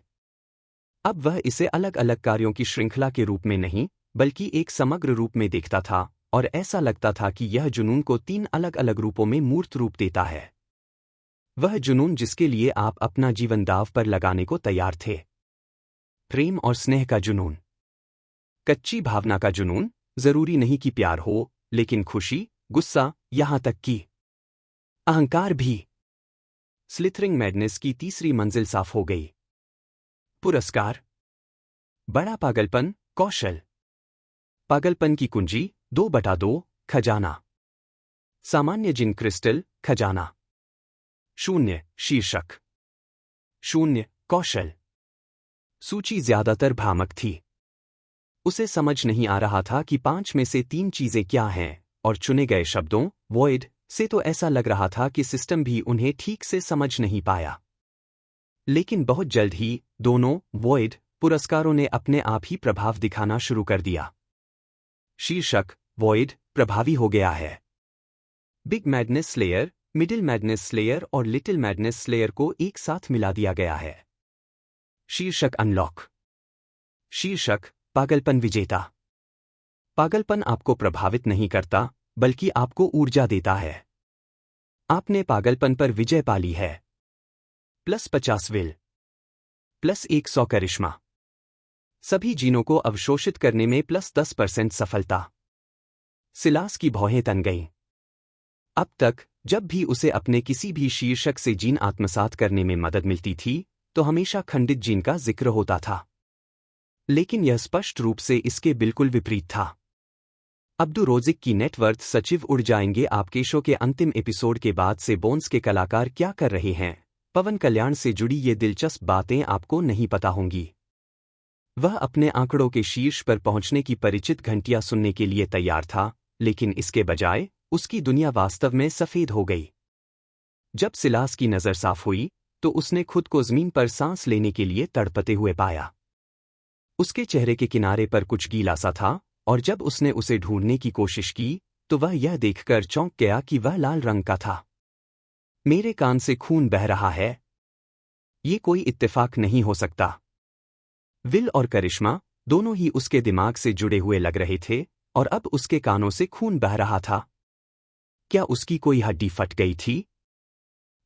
अब वह इसे अलग अलग कार्यों की श्रृंखला के रूप में नहीं, बल्कि एक समग्र रूप में देखता था, और ऐसा लगता था कि यह जुनून को 3 अलग अलग रूपों में मूर्त रूप देता है। वह जुनून जिसके लिए आप अपना जीवन दांव पर लगाने को तैयार थे। प्रेम और स्नेह का जुनून। कच्ची भावना का जुनून, जरूरी नहीं कि प्यार हो, लेकिन खुशी, गुस्सा, यहां तक कि अहंकार भी। स्लिथरिंग मैडनेस की तीसरी मंजिल साफ हो गई। पुरस्कार, बड़ा पागलपन, कौशल। पागलपन की कुंजी, 2/2, खजाना। सामान्य जिन क्रिस्टल, खजाना। 0, शीर्षक। 0, कौशल। सूची ज्यादातर भ्रामक थी। उसे समझ नहीं आ रहा था कि 5 में से 3 चीजें क्या हैं, और चुने गए शब्दों वॉइड से तो ऐसा लग रहा था कि सिस्टम भी उन्हें ठीक से समझ नहीं पाया। लेकिन बहुत जल्द ही दोनों वॉइड पुरस्कारों ने अपने आप ही प्रभाव दिखाना शुरू कर दिया। शीर्षक वॉइड प्रभावी हो गया है। Big madness slayer, middle madness slayer और लिटिल मैडनेस स्लेयर को एक साथ मिला दिया गया है। शीर्षक अनलॉक। शीर्षक पागलपन विजेता। पागलपन आपको प्रभावित नहीं करता, बल्कि आपको ऊर्जा देता है। आपने पागलपन पर विजय पा ली है। +50 विल, +100 करिश्मा। सभी जीनों को अवशोषित करने में +10% सफलता। सिलास की भौहें तन गईं। अब तक जब भी उसे अपने किसी भी शीर्षक से जीन आत्मसात करने में मदद मिलती थी, तो हमेशा खंडित जीन का जिक्र होता था। लेकिन यह स्पष्ट रूप से इसके बिल्कुल विपरीत था। अब्दुरोजिक की नेटवर्थ सचिव उड़ जाएंगे आपके शो के अंतिम एपिसोड के बाद से बोन्स के कलाकार क्या कर रहे हैं, पवन कल्याण से जुड़ी ये दिलचस्प बातें आपको नहीं पता होंगी। वह अपने आंकड़ों के शीर्ष पर पहुंचने की परिचित घंटियां सुनने के लिए तैयार था, लेकिन इसके बजाय उसकी दुनिया वास्तव में सफेद हो गई। जब सिलास की नज़र साफ हुई, तो उसने खुद को ज़मीन पर सांस लेने के लिए तड़पते हुए पाया। उसके चेहरे के किनारे पर कुछ गीला सा था, और जब उसने उसे ढूंढने की कोशिश की, तो वह यह देखकर चौंक गया कि वह लाल रंग का था। मेरे कान से खून बह रहा है। ये कोई इत्तेफाक नहीं हो सकता। विल और करिश्मा दोनों ही उसके दिमाग से जुड़े हुए लग रहे थे, और अब उसके कानों से खून बह रहा था। क्या उसकी कोई हड्डी फट गई थी?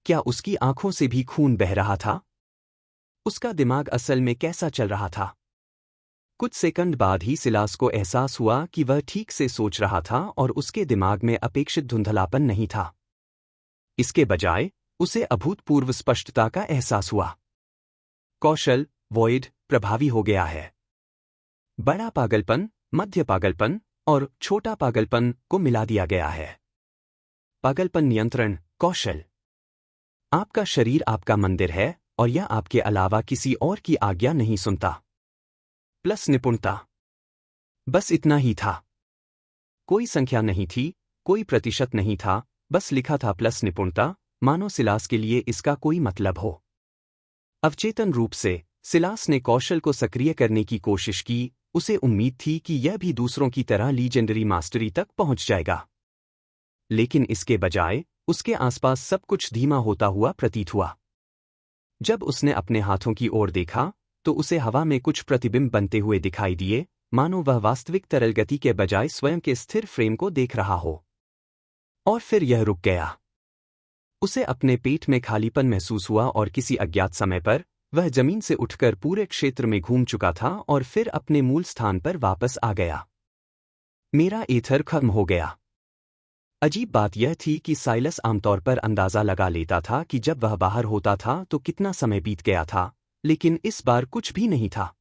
क्या उसकी आंखों से भी खून बह रहा था? उसका दिमाग असल में कैसा चल रहा था? कुछ सेकंड बाद ही सिलास को एहसास हुआ कि वह ठीक से सोच रहा था और उसके दिमाग में अपेक्षित धुंधलापन नहीं था। इसके बजाय उसे अभूतपूर्व स्पष्टता का एहसास हुआ। कौशल वॉइड प्रभावी हो गया है। बड़ा पागलपन, मध्य पागलपन और छोटा पागलपन को मिला दिया गया है। पागलपन नियंत्रण कौशल। आपका शरीर आपका मंदिर है, और यह आपके अलावा किसी और की आज्ञा नहीं सुनता। प्लस निपुणता। बस इतना ही था। कोई संख्या नहीं थी, कोई प्रतिशत नहीं था, बस लिखा था प्लस निपुणता, मानो सिलास के लिए इसका कोई मतलब हो। अवचेतन रूप से सिलास ने कौशल को सक्रिय करने की कोशिश की। उसे उम्मीद थी कि यह भी दूसरों की तरह लीजेंडरी मास्टरी तक पहुंच जाएगा। लेकिन इसके बजाय उसके आसपास सब कुछ धीमा होता हुआ प्रतीत हुआ। जब उसने अपने हाथों की ओर देखा, तो उसे हवा में कुछ प्रतिबिंब बनते हुए दिखाई दिए, मानो वह वास्तविक तरल गति के बजाय स्वयं के स्थिर फ्रेम को देख रहा हो। और फिर यह रुक गया। उसे अपने पेट में खालीपन महसूस हुआ, और किसी अज्ञात समय पर वह जमीन से उठकर पूरे क्षेत्र में घूम चुका था और फिर अपने मूल स्थान पर वापस आ गया। मेरा एथर खत्म हो गया। अजीब बात यह थी कि साइलस आमतौर पर अंदाजा लगा लेता था कि जब वह बाहर होता था तो कितना समय बीत गया था, लेकिन इस बार कुछ भी नहीं था।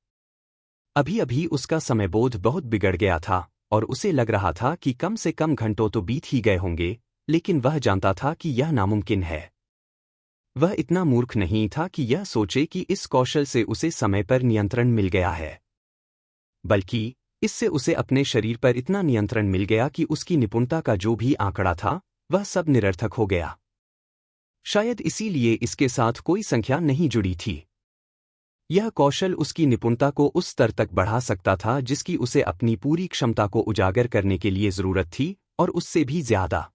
अभी अभी उसका समयबोध बहुत बिगड़ गया था, और उसे लग रहा था कि कम से कम घंटों तो बीत ही गए होंगे, लेकिन वह जानता था कि यह नामुमकिन है। वह इतना मूर्ख नहीं था कि यह सोचे कि इस कौशल से उसे समय पर नियंत्रण मिल गया है, बल्कि इससे उसे अपने शरीर पर इतना नियंत्रण मिल गया कि उसकी निपुणता का जो भी आंकड़ा था, वह सब निरर्थक हो गया। शायद इसीलिए इसके साथ कोई संख्या नहीं जुड़ी थी। यह कौशल उसकी निपुणता को उस स्तर तक बढ़ा सकता था जिसकी उसे अपनी पूरी क्षमता को उजागर करने के लिए जरूरत थी, और उससे भी ज्यादा।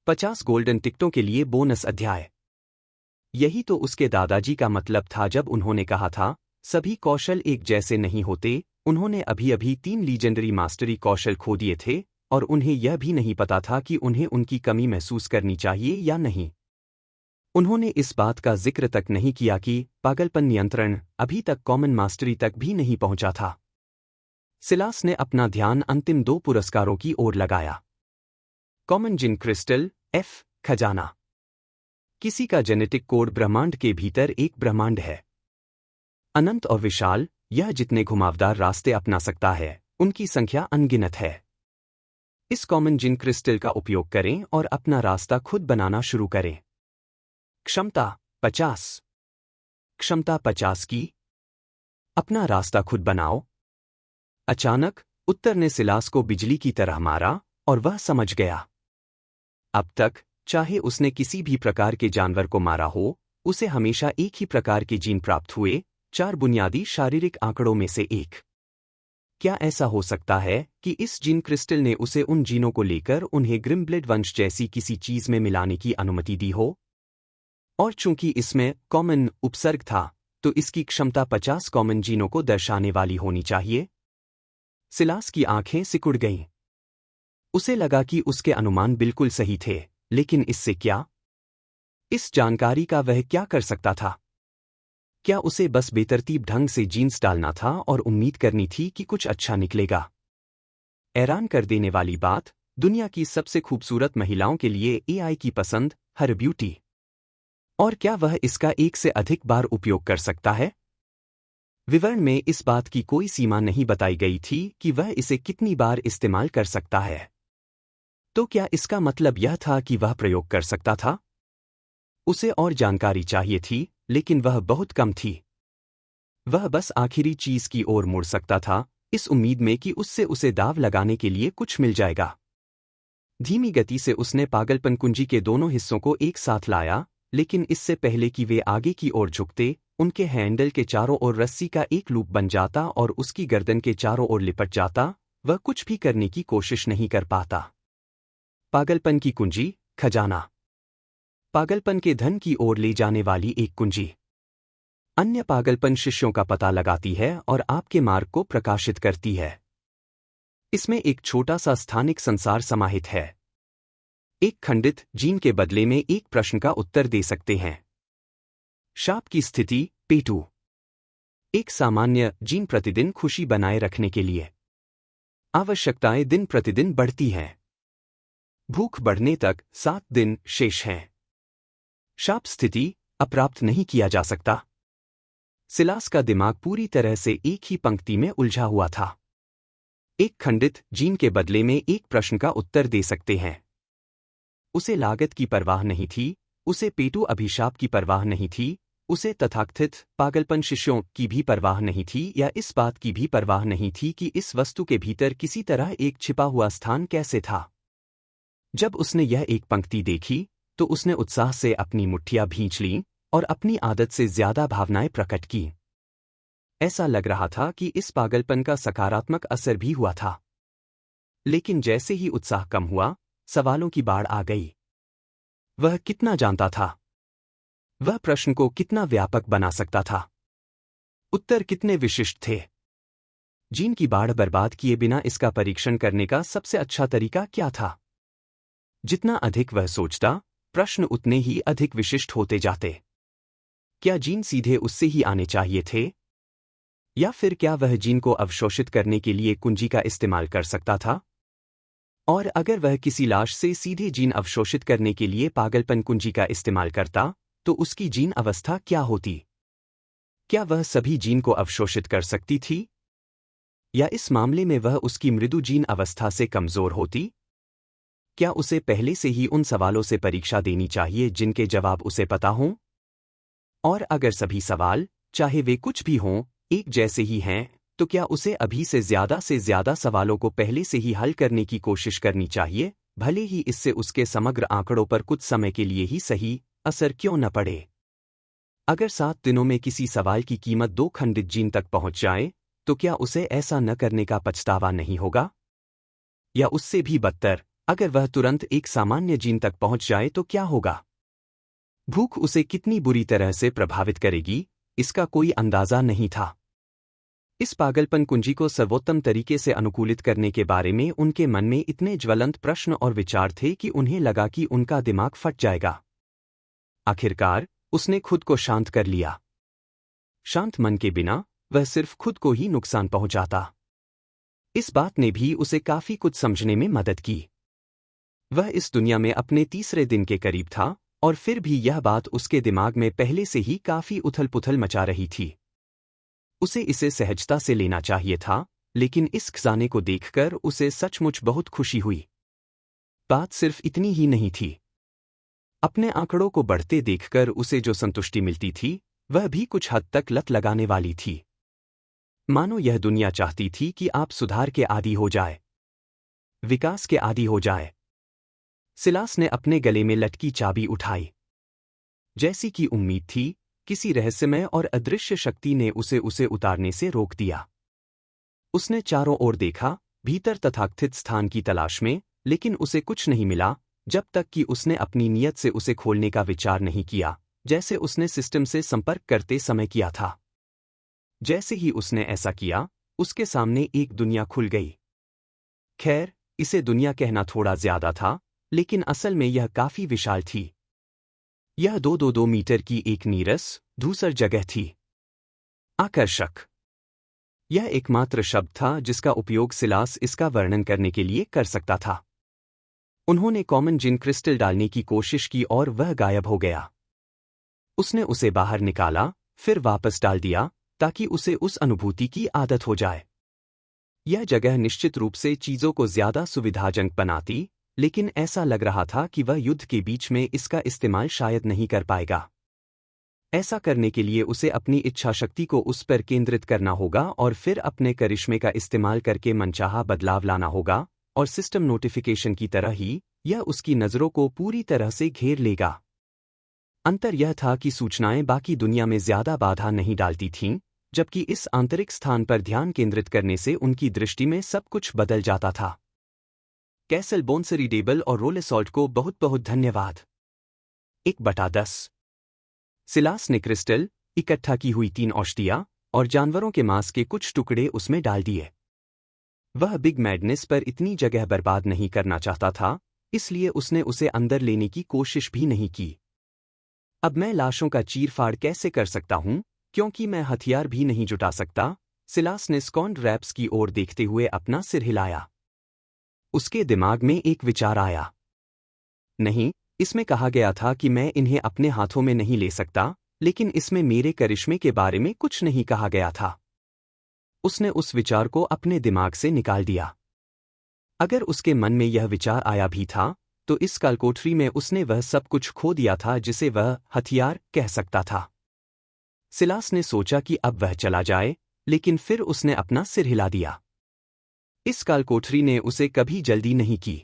50 गोल्डन टिकटों के लिए बोनस अध्याय। यही तो उसके दादाजी का मतलब था जब उन्होंने कहा था, सभी कौशल एक जैसे नहीं होते। उन्होंने अभी अभी 3 लीजेंडरी मास्टरी कौशल खो दिए थे, और उन्हें यह भी नहीं पता था कि उन्हें उनकी कमी महसूस करनी चाहिए या नहीं। उन्होंने इस बात का जिक्र तक नहीं किया कि पागलपन नियंत्रण अभी तक कॉमन मास्टरी तक भी नहीं पहुंचा था। सिलास ने अपना ध्यान अंतिम 2 पुरस्कारों की ओर लगाया। कॉमन जिन क्रिस्टल एफ खजाना। किसी का जेनेटिक कोड ब्रह्मांड के भीतर एक ब्रह्मांड है। अनंत और विशाल, यह जितने घुमावदार रास्ते अपना सकता है, उनकी संख्या अनगिनत है। इस कॉमन जिन क्रिस्टल का उपयोग करें और अपना रास्ता खुद बनाना शुरू करें। क्षमता 50। क्षमता 50 की। अपना रास्ता खुद बनाओ। अचानक उत्तर ने सिलास को बिजली की तरह मारा और वह समझ गया। अब तक चाहे उसने किसी भी प्रकार के जानवर को मारा हो, उसे हमेशा एक ही प्रकार के जीन प्राप्त हुए, 4 बुनियादी शारीरिक आंकड़ों में से एक। क्या ऐसा हो सकता है कि इस जीन क्रिस्टल ने उसे उन जीनों को लेकर उन्हें ग्रिमब्लेड वंश जैसी किसी चीज में मिलाने की अनुमति दी हो? और चूंकि इसमें कॉमन उपसर्ग था, तो इसकी क्षमता 50 कॉमन जीनों को दर्शाने वाली होनी चाहिए। सिलास की आंखें सिकुड़ गईं। उसे लगा कि उसके अनुमान बिल्कुल सही थे, लेकिन इससे क्या? इस जानकारी का वह क्या कर सकता था? क्या उसे बस बेतरतीब ढंग से जीन्स डालना था और उम्मीद करनी थी कि कुछ अच्छा निकलेगा? हैरान कर देने वाली बात, दुनिया की सबसे खूबसूरत महिलाओं के लिए एआई की पसंद, हर ब्यूटी। और क्या वह इसका एक से अधिक बार उपयोग कर सकता है? विवरण में इस बात की कोई सीमा नहीं बताई गई थी कि वह इसे कितनी बार इस्तेमाल कर सकता है। तो क्या इसका मतलब यह था कि वह प्रयोग कर सकता था? उसे और जानकारी चाहिए थी, लेकिन वह बहुत कम थी। वह बस आखिरी चीज की ओर मुड़ सकता था, इस उम्मीद में कि उससे उसे दाव लगाने के लिए कुछ मिल जाएगा। धीमी गति से उसने पागलपन कुंजी के दोनों हिस्सों को एक साथ लाया, लेकिन इससे पहले कि वे आगे की ओर झुकते, उनके हैंडल के चारों ओर रस्सी का एक लूप बन जाता और उसकी गर्दन के चारों ओर लिपट जाता, वह कुछ भी करने की कोशिश नहीं कर पाता। पागलपन की कुंजी, खजाना। पागलपन के धन की ओर ले जाने वाली एक कुंजी। अन्य पागलपन शिष्यों का पता लगाती है और आपके मार्ग को प्रकाशित करती है। इसमें एक छोटा सा स्थानिक संसार समाहित है। एक खंडित जीन के बदले में एक प्रश्न का उत्तर दे सकते हैं। शाप की स्थिति, पेटू। एक सामान्य जीन प्रतिदिन खुशी बनाए रखने के लिए। आवश्यकताएं दिन प्रतिदिन बढ़ती हैं। भूख बढ़ने तक 7 दिन शेष हैं। शाप स्थिति, अप्राप्त नहीं किया जा सकता। सिलास का दिमाग पूरी तरह से एक ही पंक्ति में उलझा हुआ था। एक खंडित जीन के बदले में एक प्रश्न का उत्तर दे सकते हैं। उसे लागत की परवाह नहीं थी, उसे पेटू अभिशाप की परवाह नहीं थी, उसे तथाकथित पागलपन शिष्यों की भी परवाह नहीं थी, या इस बात की भी परवाह नहीं थी कि इस वस्तु के भीतर किसी तरह एक छिपा हुआ स्थान कैसे था। जब उसने यह एक पंक्ति देखी, तो उसने उत्साह से अपनी मुट्ठियां भींच लीं और अपनी आदत से ज्यादा भावनाएं प्रकट की। ऐसा लग रहा था कि इस पागलपन का सकारात्मक असर भी हुआ था। लेकिन जैसे ही उत्साह कम हुआ, सवालों की बाढ़ आ गई। वह कितना जानता था? वह प्रश्न को कितना व्यापक बना सकता था? उत्तर कितने विशिष्ट थे? जीन की बाढ़ बर्बाद किए बिना इसका परीक्षण करने का सबसे अच्छा तरीका क्या था? जितना अधिक वह सोचता, प्रश्न उतने ही अधिक विशिष्ट होते जाते। क्या जीन सीधे उससे ही आने चाहिए थे? या फिर क्या वह जीन को अवशोषित करने के लिए कुंजी का इस्तेमाल कर सकता था? और अगर वह किसी लाश से सीधे जीन अवशोषित करने के लिए पागलपन कुंजी का इस्तेमाल करता, तो उसकी जीन अवस्था क्या होती? क्या वह सभी जीन को अवशोषित कर सकती थी? या इस मामले में वह उसकी मृदु जीन अवस्था से कमजोर होती? क्या उसे पहले से ही उन सवालों से परीक्षा देनी चाहिए जिनके जवाब उसे पता हों? और अगर सभी सवाल, चाहे वे कुछ भी हों, एक जैसे ही हैं, तो क्या उसे अभी से ज्यादा सवालों को पहले से ही हल करने की कोशिश करनी चाहिए, भले ही इससे उसके समग्र आंकड़ों पर कुछ समय के लिए ही सही असर क्यों न पड़े? अगर 7 दिनों में किसी सवाल की कीमत 2 खंडित जीन तक पहुंच जाए, तो क्या उसे ऐसा न करने का पछतावा नहीं होगा? या उससे भी बदतर, अगर वह तुरंत एक सामान्य जीन तक पहुंच जाए तो क्या होगा? भूख उसे कितनी बुरी तरह से प्रभावित करेगी, इसका कोई अंदाजा नहीं था। इस पागलपन कुंजी को सर्वोत्तम तरीके से अनुकूलित करने के बारे में उनके मन में इतने ज्वलंत प्रश्न और विचार थे कि उन्हें लगा कि उनका दिमाग फट जाएगा। आखिरकार, उसने खुद को शांत कर लिया। शांत मन के बिना, वह सिर्फ खुद को ही नुकसान पहुंचाता। इस बात ने भी उसे काफी कुछ समझने में मदद की। वह इस दुनिया में अपने तीसरे दिन के करीब था, और फिर भी यह बात उसके दिमाग में पहले से ही काफी उथल-पुथल मचा रही थी। उसे इसे सहजता से लेना चाहिए था, लेकिन इस खजाने को देखकर उसे सचमुच बहुत खुशी हुई। बात सिर्फ इतनी ही नहीं थी। अपने आंकड़ों को बढ़ते देखकर उसे जो संतुष्टि मिलती थी, वह भी कुछ हद तक लत लगाने वाली थी। मानो यह दुनिया चाहती थी कि आप सुधार के आदी हो जाए, विकास के आदी हो जाए। सिलास ने अपने गले में लटकी चाबी उठाई। जैसी कि उम्मीद थी, किसी रहस्यमय और अदृश्य शक्ति ने उसे उतारने से रोक दिया। उसने चारों ओर देखा, भीतर तथाकथित स्थान की तलाश में, लेकिन उसे कुछ नहीं मिला, जब तक कि उसने अपनी नीयत से उसे खोलने का विचार नहीं किया, जैसे उसने सिस्टम से संपर्क करते समय किया था। जैसे ही उसने ऐसा किया, उसके सामने एक दुनिया खुल गई। खैर, इसे दुनिया कहना थोड़ा ज्यादा था, लेकिन असल में यह काफी विशाल थी। यह 2-2 मीटर की एक नीरस, धूसर जगह थी। आकर्षक। यह एकमात्र शब्द था जिसका उपयोग सिलास इसका वर्णन करने के लिए कर सकता था। उन्होंने कॉमन जिन क्रिस्टल डालने की कोशिश की और वह गायब हो गया। उसने उसे बाहर निकाला, फिर वापस डाल दिया, ताकि उसे उस अनुभूति की आदत हो जाए। यह जगह निश्चित रूप से चीजों को ज्यादा सुविधाजनक बनाती, लेकिन ऐसा लग रहा था कि वह युद्ध के बीच में इसका इस्तेमाल शायद नहीं कर पाएगा। ऐसा करने के लिए उसे अपनी इच्छाशक्ति को उस पर केंद्रित करना होगा और फिर अपने करिश्मे का इस्तेमाल करके मनचाहा बदलाव लाना होगा, और सिस्टम नोटिफिकेशन की तरह ही, यह उसकी नज़रों को पूरी तरह से घेर लेगा। अंतर यह था कि सूचनाएं बाकी दुनिया में ज्यादा बाधा नहीं डालती थीं, जबकि इस आंतरिक स्थान पर ध्यान केंद्रित करने से उनकी दृष्टि में सब कुछ बदल जाता था। कैसल बोनसरी डेबल और रोलेसॉल्ट को बहुत बहुत धन्यवाद। 1/10। सिलास ने क्रिस्टल, इकट्ठा की हुई 3 औषधियाँ और जानवरों के मांस के कुछ टुकड़े उसमें डाल दिए। वह बिग मैडनेस पर इतनी जगह बर्बाद नहीं करना चाहता था, इसलिए उसने उसे अंदर लेने की कोशिश भी नहीं की। अब मैं लाशों का चीरफाड़ कैसे कर सकता हूं, क्योंकि मैं हथियार भी नहीं जुटा सकता। सिलास ने स्कॉन्ड रैप्स की ओर देखते हुए अपना सिर हिलाया। उसके दिमाग में एक विचार आया। नहीं, इसमें कहा गया था कि मैं इन्हें अपने हाथों में नहीं ले सकता, लेकिन इसमें मेरे करिश्मे के बारे में कुछ नहीं कहा गया था। उसने उस विचार को अपने दिमाग से निकाल दिया। अगर उसके मन में यह विचार आया भी था, तो इस कालकोठरी में उसने वह सब कुछ खो दिया था जिसे वह हथियार कह सकता था। सिलास ने सोचा कि अब वह चला जाए, लेकिन फिर उसने अपना सिर हिला दिया। इस कालकोठरी ने उसे कभी जल्दी नहीं की।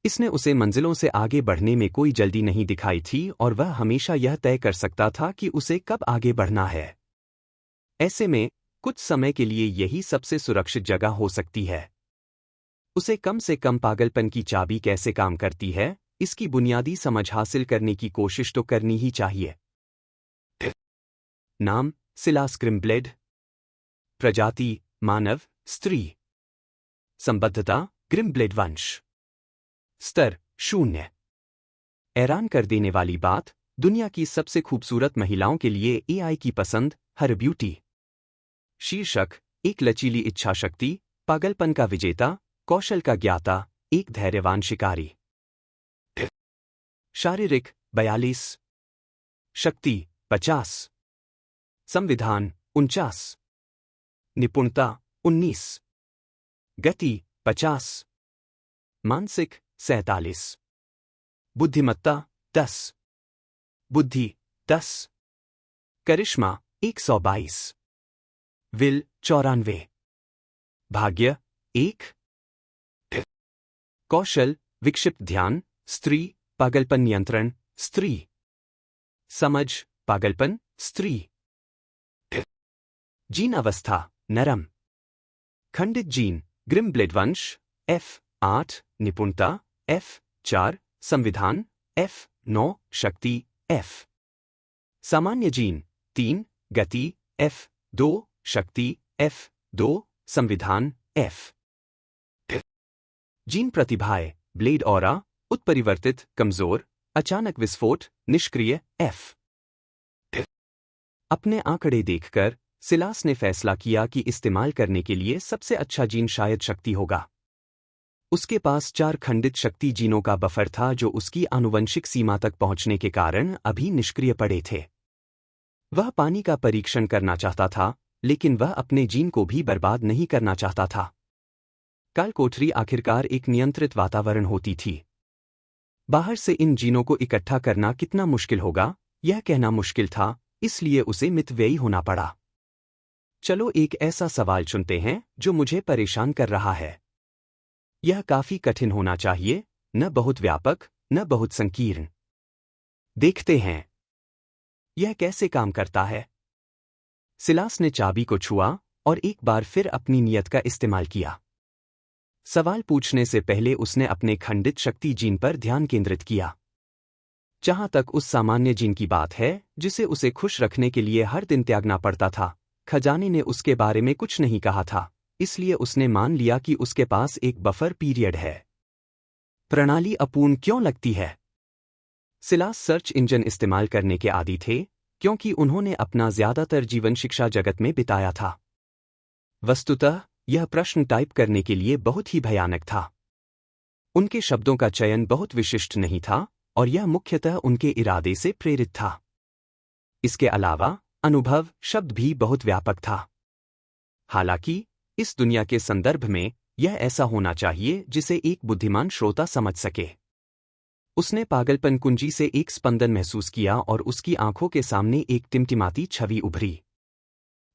इसने उसे मंजिलों से आगे बढ़ने में कोई जल्दी नहीं दिखाई थी और वह हमेशा यह तय कर सकता था कि उसे कब आगे बढ़ना है। ऐसे में, कुछ समय के लिए यही सबसे सुरक्षित जगह हो सकती है। उसे कम से कम पागलपन की चाबी कैसे काम करती है, इसकी बुनियादी समझ हासिल करने की कोशिश तो करनी ही चाहिए। नाम, सिलास ग्रिम्ब्लेड। प्रजाति, मानव, स्त्री। संबद्धता, ग्रिम्ब्लेड वंश। स्तर, 0। हैरान कर देने वाली बात, दुनिया की सबसे खूबसूरत महिलाओं के लिए एआई की पसंद, हर ब्यूटी। शीर्षक, एक लचीली इच्छाशक्ति, पागलपन का विजेता, कौशल का ज्ञाता, एक धैर्यवान शिकारी। शारीरिक, 42। शक्ति, 50। संविधान, 49। निपुणता, 19। गति, 50। मानसिक, 47। बुद्धिमत्ता, 10। बुद्धि, 10। करिश्मा, 122। विल, 94। भाग्य, 1। कौशल, विक्षिप्त ध्यान, स्त्री, पागलपन नियंत्रण, स्त्री। समझ, पागलपन, स्त्री। जीन अवस्था, नरम। खंडित जीन, ग्रिम्ब्लेड वंश, F8, निपुणता, F4, संविधान, F9, शक्ति, F। सामान्य जीन, 3, गति, F2, शक्ति, F2, संविधान, F। जीन प्रतिभाएं, ब्लेड ऑरा, उत्परिवर्तित, कमजोर, अचानक विस्फोट, निष्क्रिय, F। अपने आंकड़े देखकर सिलास ने फैसला किया कि इस्तेमाल करने के लिए सबसे अच्छा जीन शायद शक्ति होगा। उसके पास 4 खंडित शक्ति जीनों का बफर था जो उसकी आनुवंशिक सीमा तक पहुंचने के कारण अभी निष्क्रिय पड़े थे। वह पानी का परीक्षण करना चाहता था, लेकिन वह अपने जीन को भी बर्बाद नहीं करना चाहता था। कालकोठरी आखिरकार एक नियंत्रित वातावरण होती थी। बाहर से इन जीनों को इकट्ठा करना कितना मुश्किल होगा, यह कहना मुश्किल था, इसलिए उसे मितव्ययी होना पड़ा। चलो एक ऐसा सवाल चुनते हैं जो मुझे परेशान कर रहा है। यह काफी कठिन होना चाहिए, न बहुत व्यापक, न बहुत संकीर्ण। देखते हैं यह कैसे काम करता है। सिलास ने चाबी को छुआ और एक बार फिर अपनी नियत का इस्तेमाल किया। सवाल पूछने से पहले उसने अपने खंडित शक्ति जीन पर ध्यान केंद्रित किया। जहां तक उस सामान्य जीन की बात है जिसे उसे खुश रखने के लिए हर दिन त्यागना पड़ता था, खजाने ने उसके बारे में कुछ नहीं कहा था, इसलिए उसने मान लिया कि उसके पास एक बफर पीरियड है। प्रणाली अपूर्ण क्यों लगती है? सिलास सर्च इंजन इस्तेमाल करने के आदी थे, क्योंकि उन्होंने अपना ज्यादातर जीवन शिक्षा जगत में बिताया था। वस्तुतः यह प्रश्न टाइप करने के लिए बहुत ही भयानक था। उनके शब्दों का चयन बहुत विशिष्ट नहीं था और यह मुख्यतः उनके इरादे से प्रेरित था। इसके अलावा अनुभव शब्द भी बहुत व्यापक था। हालांकि इस दुनिया के संदर्भ में यह ऐसा होना चाहिए जिसे एक बुद्धिमान श्रोता समझ सके। उसने पागलपन कुंजी से एक स्पंदन महसूस किया और उसकी आंखों के सामने एक टिमटिमाती छवि उभरी।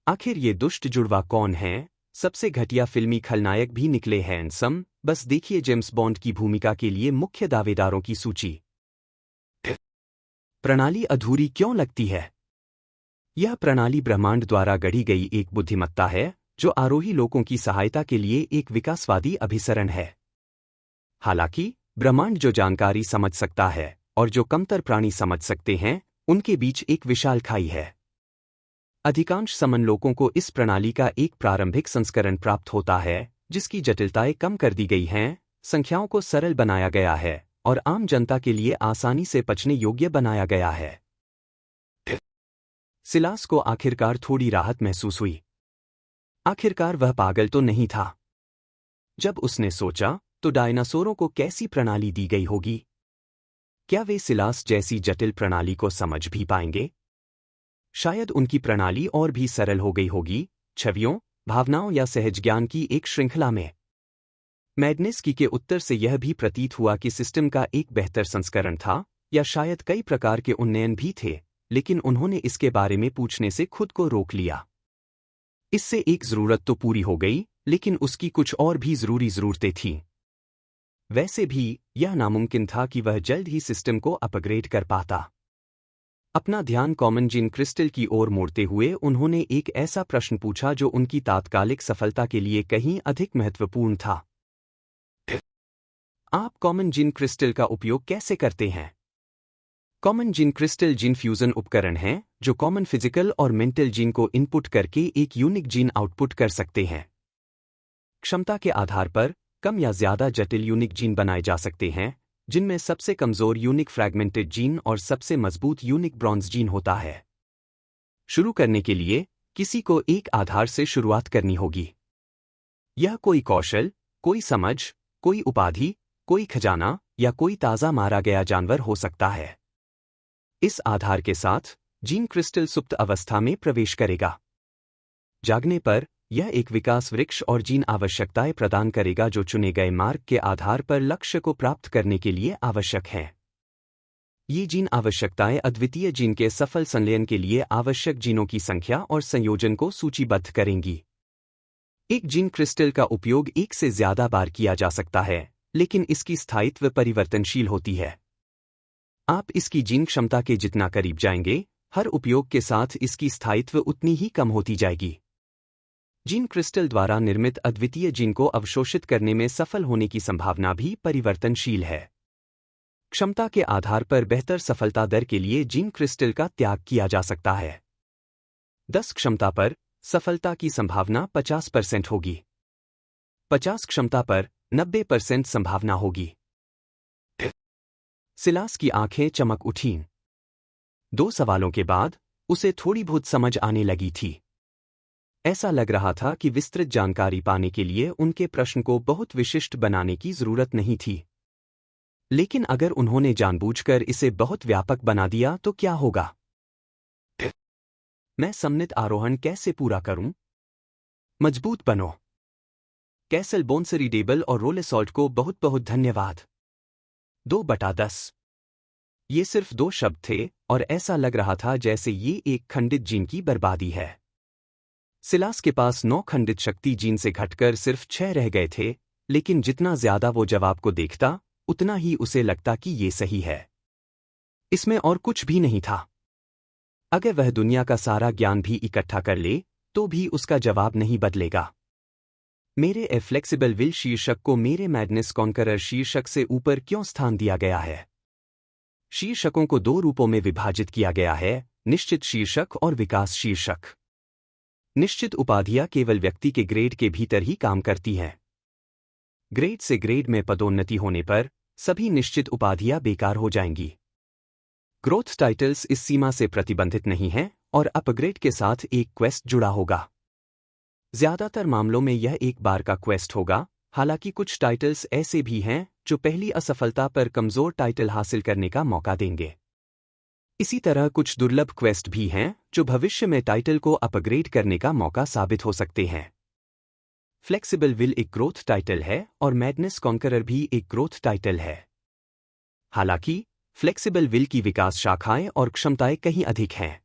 आखिर ये दुष्ट जुड़वा कौन है? सबसे घटिया फिल्मी खलनायक भी निकले हैंडसम। बस देखिए जेम्स बॉन्ड की भूमिका के लिए मुख्य दावेदारों की सूची। प्रणाली अधूरी क्यों लगती है? यह प्रणाली ब्रह्मांड द्वारा गढ़ी गई एक बुद्धिमत्ता है जो आरोही लोगों की सहायता के लिए एक विकासवादी अभिसरण है। हालांकि ब्रह्मांड जो जानकारी समझ सकता है और जो कमतर प्राणी समझ सकते हैं, उनके बीच एक विशाल खाई है। अधिकांश समन लोगों को इस प्रणाली का एक प्रारंभिक संस्करण प्राप्त होता है जिसकी जटिलताएं कम कर दी गई हैं, संख्याओं को सरल बनाया गया है और आम जनता के लिए आसानी से पचने योग्य बनाया गया है। सिलास को आखिरकार थोड़ी राहत महसूस हुई। आखिरकार वह पागल तो नहीं था। जब उसने सोचा तो डायनासोरों को कैसी प्रणाली दी गई होगी? क्या वे सिलास जैसी जटिल प्रणाली को समझ भी पाएंगे? शायद उनकी प्रणाली और भी सरल हो गई होगी, छवियों, भावनाओं या सहज ज्ञान की एक श्रृंखला में। मैडनेस की के उत्तर से यह भी प्रतीत हुआ कि सिस्टम का एक बेहतर संस्करण था, या शायद कई प्रकार के उन्नयन भी थे, लेकिन उन्होंने इसके बारे में पूछने से खुद को रोक लिया। इससे एक जरूरत तो पूरी हो गई, लेकिन उसकी कुछ और भी जरूरी जरूरतें थीं। वैसे भी यह नामुमकिन था कि वह जल्द ही सिस्टम को अपग्रेड कर पाता। अपना ध्यान कॉमन जीन क्रिस्टल की ओर मोड़ते हुए उन्होंने एक ऐसा प्रश्न पूछा जो उनकी तात्कालिक सफलता के लिए कहीं अधिक महत्वपूर्ण था। आप कॉमन जीन क्रिस्टल का उपयोग कैसे करते हैं? Common gene crystal gene fusion उपकरण हैं जो कॉमन फिजिकल और मेंटल जीन को इनपुट करके एक यूनिक जीन आउटपुट कर सकते हैं। क्षमता के आधार पर कम या ज्यादा जटिल यूनिक जीन बनाए जा सकते हैं, जिनमें सबसे कमजोर यूनिक फ्रैगमेंटेड जीन और सबसे मजबूत यूनिक ब्रॉन्ज जीन होता है। शुरू करने के लिए किसी को एक आधार से शुरुआत करनी होगी। यह कोई कौशल, कोई समझ, कोई उपाधि, कोई खजाना या कोई ताज़ा मारा गया जानवर हो सकता है। इस आधार के साथ जीन क्रिस्टल सुप्त अवस्था में प्रवेश करेगा। जागने पर यह एक विकास वृक्ष और जीन आवश्यकताएं प्रदान करेगा जो चुने गए मार्ग के आधार पर लक्ष्य को प्राप्त करने के लिए आवश्यक हैं। ये जीन आवश्यकताएं अद्वितीय जीन के सफल संलयन के लिए आवश्यक जीनों की संख्या और संयोजन को सूचीबद्ध करेंगी। एक जीन क्रिस्टल का उपयोग एक से ज्यादा बार किया जा सकता है, लेकिन इसकी स्थायित्व परिवर्तनशील होती है। आप इसकी जीन क्षमता के जितना करीब जाएंगे, हर उपयोग के साथ इसकी स्थायित्व उतनी ही कम होती जाएगी। जीन क्रिस्टल द्वारा निर्मित अद्वितीय जीन को अवशोषित करने में सफल होने की संभावना भी परिवर्तनशील है। क्षमता के आधार पर बेहतर सफलता दर के लिए जीन क्रिस्टल का त्याग किया जा सकता है। 10 क्षमता पर सफलता की संभावना 50% होगी। 50 क्षमता पर 90% संभावना होगी। सिलास की आंखें चमक उठीं। 2 सवालों के बाद उसे थोड़ी बहुत समझ आने लगी थी। ऐसा लग रहा था कि विस्तृत जानकारी पाने के लिए उनके प्रश्न को बहुत विशिष्ट बनाने की जरूरत नहीं थी। लेकिन अगर उन्होंने जानबूझकर इसे बहुत व्यापक बना दिया तो क्या होगा? मैं समन्वित आरोहण कैसे पूरा करूं? मजबूत बनो। कैसल बोनसरी डेबल और रोलेसॉल्ट को बहुत बहुत धन्यवाद। 2/10। ये सिर्फ 2 शब्द थे और ऐसा लग रहा था जैसे ये एक खंडित जीन की बर्बादी है। सिलास के पास 9 खंडित शक्ति जीन से घटकर सिर्फ 6 रह गए थे, लेकिन जितना ज्यादा वो जवाब को देखता उतना ही उसे लगता कि ये सही है। इसमें और कुछ भी नहीं था। अगर वह दुनिया का सारा ज्ञान भी इकट्ठा कर ले तो भी उसका जवाब नहीं बदलेगा। मेरे ए फ्लेक्सिबल विल शीर्षक को मेरे मैडनेस कॉन्करर शीर्षक से ऊपर क्यों स्थान दिया गया है? शीर्षकों को 2 रूपों में विभाजित किया गया है, निश्चित शीर्षक और विकास शीर्षक। निश्चित उपाधियां केवल व्यक्ति के ग्रेड के भीतर ही काम करती हैं। ग्रेड से ग्रेड में पदोन्नति होने पर सभी निश्चित उपाधियां बेकार हो जाएंगी। ग्रोथ टाइटल्स इस सीमा से प्रतिबंधित नहीं हैं और अपग्रेड के साथ एक क्वेस्ट जुड़ा होगा। ज्यादातर मामलों में यह एक बार का क्वेस्ट होगा, हालांकि कुछ टाइटल्स ऐसे भी हैं जो पहली असफलता पर कमजोर टाइटल हासिल करने का मौका देंगे। इसी तरह कुछ दुर्लभ क्वेस्ट भी हैं जो भविष्य में टाइटल को अपग्रेड करने का मौका साबित हो सकते हैं। फ्लेक्सिबल विल एक ग्रोथ टाइटल है और मैडनेस कॉन्करर भी एक ग्रोथ टाइटल है। हालांकि फ्लेक्सिबल विल की विकास शाखाएं और क्षमताएं कहीं अधिक हैं।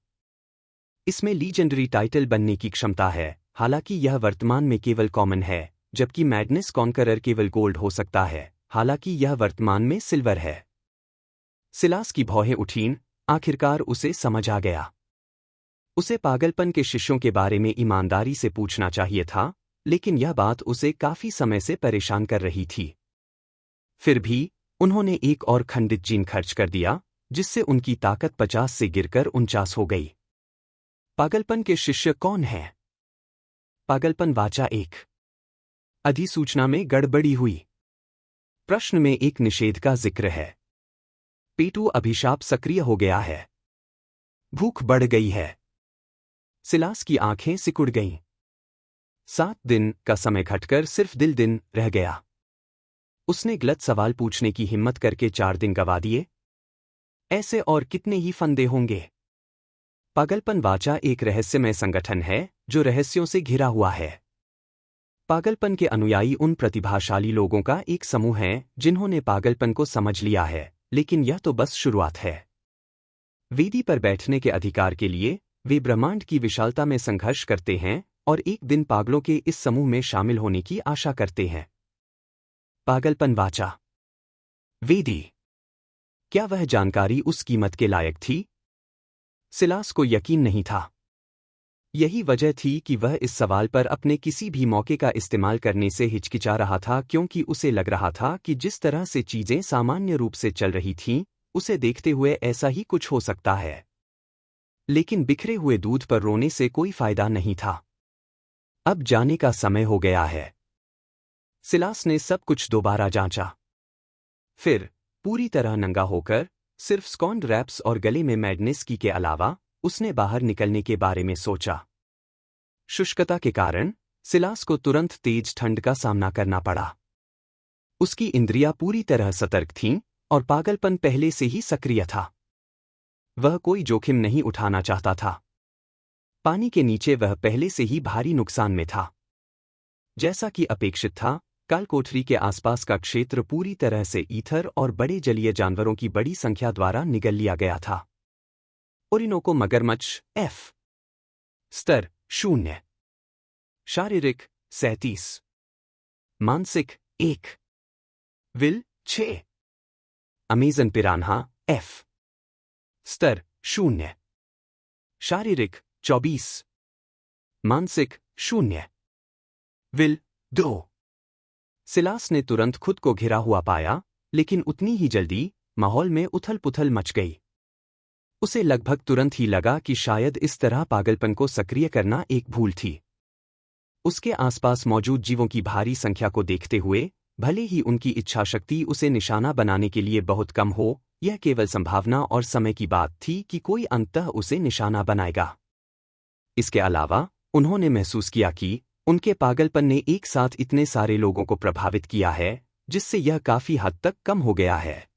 इसमें लीजेंडरी टाइटल बनने की क्षमता है, हालांकि यह वर्तमान में केवल कॉमन है, जबकि मैडनेस कॉन्करर केवल गोल्ड हो सकता है, हालांकि यह वर्तमान में सिल्वर है। सिलास की भौहें उठीं, आखिरकार उसे समझ आ गया। उसे पागलपन के शिष्यों के बारे में ईमानदारी से पूछना चाहिए था, लेकिन यह बात उसे काफी समय से परेशान कर रही थी। फिर भी उन्होंने एक और खंडित जीन खर्च कर दिया, जिससे उनकी ताकत 50 से गिरकर 49 हो गई। पागलपन के शिष्य कौन हैं? पागलपन वाचा 1। अधिसूचना में गड़बड़ी हुई। प्रश्न में एक निषेध का जिक्र है। पेटू अभिशाप सक्रिय हो गया है। भूख बढ़ गई है। सिलास की आंखें सिकुड़ गईं। 7 दिन का समय घटकर सिर्फ दिन रह गया। उसने गलत सवाल पूछने की हिम्मत करके 4 दिन गवा दिए। ऐसे और कितने ही फंदे होंगे। पागलपन वाचा एक रहस्यमय संगठन है जो रहस्यों से घिरा हुआ है। पागलपन के अनुयायी उन प्रतिभाशाली लोगों का एक समूह है जिन्होंने पागलपन को समझ लिया है, लेकिन यह तो बस शुरुआत है। वेदी पर बैठने के अधिकार के लिए वे ब्रह्मांड की विशालता में संघर्ष करते हैं और एक दिन पागलों के इस समूह में शामिल होने की आशा करते हैं। पागलपन वाचा। वेदी। क्या वह जानकारी उस कीमत के लायक थी? सिलास को यकीन नहीं था। यही वजह थी कि वह इस सवाल पर अपने किसी भी मौके का इस्तेमाल करने से हिचकिचा रहा था, क्योंकि उसे लग रहा था कि जिस तरह से चीजें सामान्य रूप से चल रही थीं, उसे देखते हुए ऐसा ही कुछ हो सकता है। लेकिन बिखरे हुए दूध पर रोने से कोई फायदा नहीं था। अब जाने का समय हो गया है। सिलास ने सब कुछ दोबारा जांचा। फिर पूरी तरह नंगा होकर, सिर्फ स्कॉन्ड रैप्स और गले में मैडनेस की के अलावा, उसने बाहर निकलने के बारे में सोचा। शुष्कता के कारण सिलास को तुरंत तेज ठंड का सामना करना पड़ा। उसकी इंद्रियां पूरी तरह सतर्क थीं और पागलपन पहले से ही सक्रिय था। वह कोई जोखिम नहीं उठाना चाहता था। पानी के नीचे वह पहले से ही भारी नुकसान में था। जैसा कि अपेक्षित था, कालकोठरी के आसपास का क्षेत्र पूरी तरह से ईथर और बड़े जलीय जानवरों की बड़ी संख्या द्वारा निगल लिया गया था। ओरिनोको मगरमच्छ F। स्तर 0। शारीरिक 37। मानसिक 1। विल 6। Amazon piranha F। स्तर 0। शारीरिक 24। मानसिक 0। विल 2। सिलास ने तुरंत खुद को घिरा हुआ पाया, लेकिन उतनी ही जल्दी माहौल में उथल-पुथल मच गई। उसे लगभग तुरंत ही लगा कि शायद इस तरह पागलपन को सक्रिय करना एक भूल थी। उसके आसपास मौजूद जीवों की भारी संख्या को देखते हुए, भले ही उनकी इच्छाशक्ति उसे निशाना बनाने के लिए बहुत कम हो, यह केवल संभावना और समय की बात थी कि कोई अंततः उसे निशाना बनाएगा। इसके अलावा उन्होंने महसूस किया कि उनके पागलपन ने एक साथ इतने सारे लोगों को प्रभावित किया है, जिससे यह काफी हद तक कम हो गया है।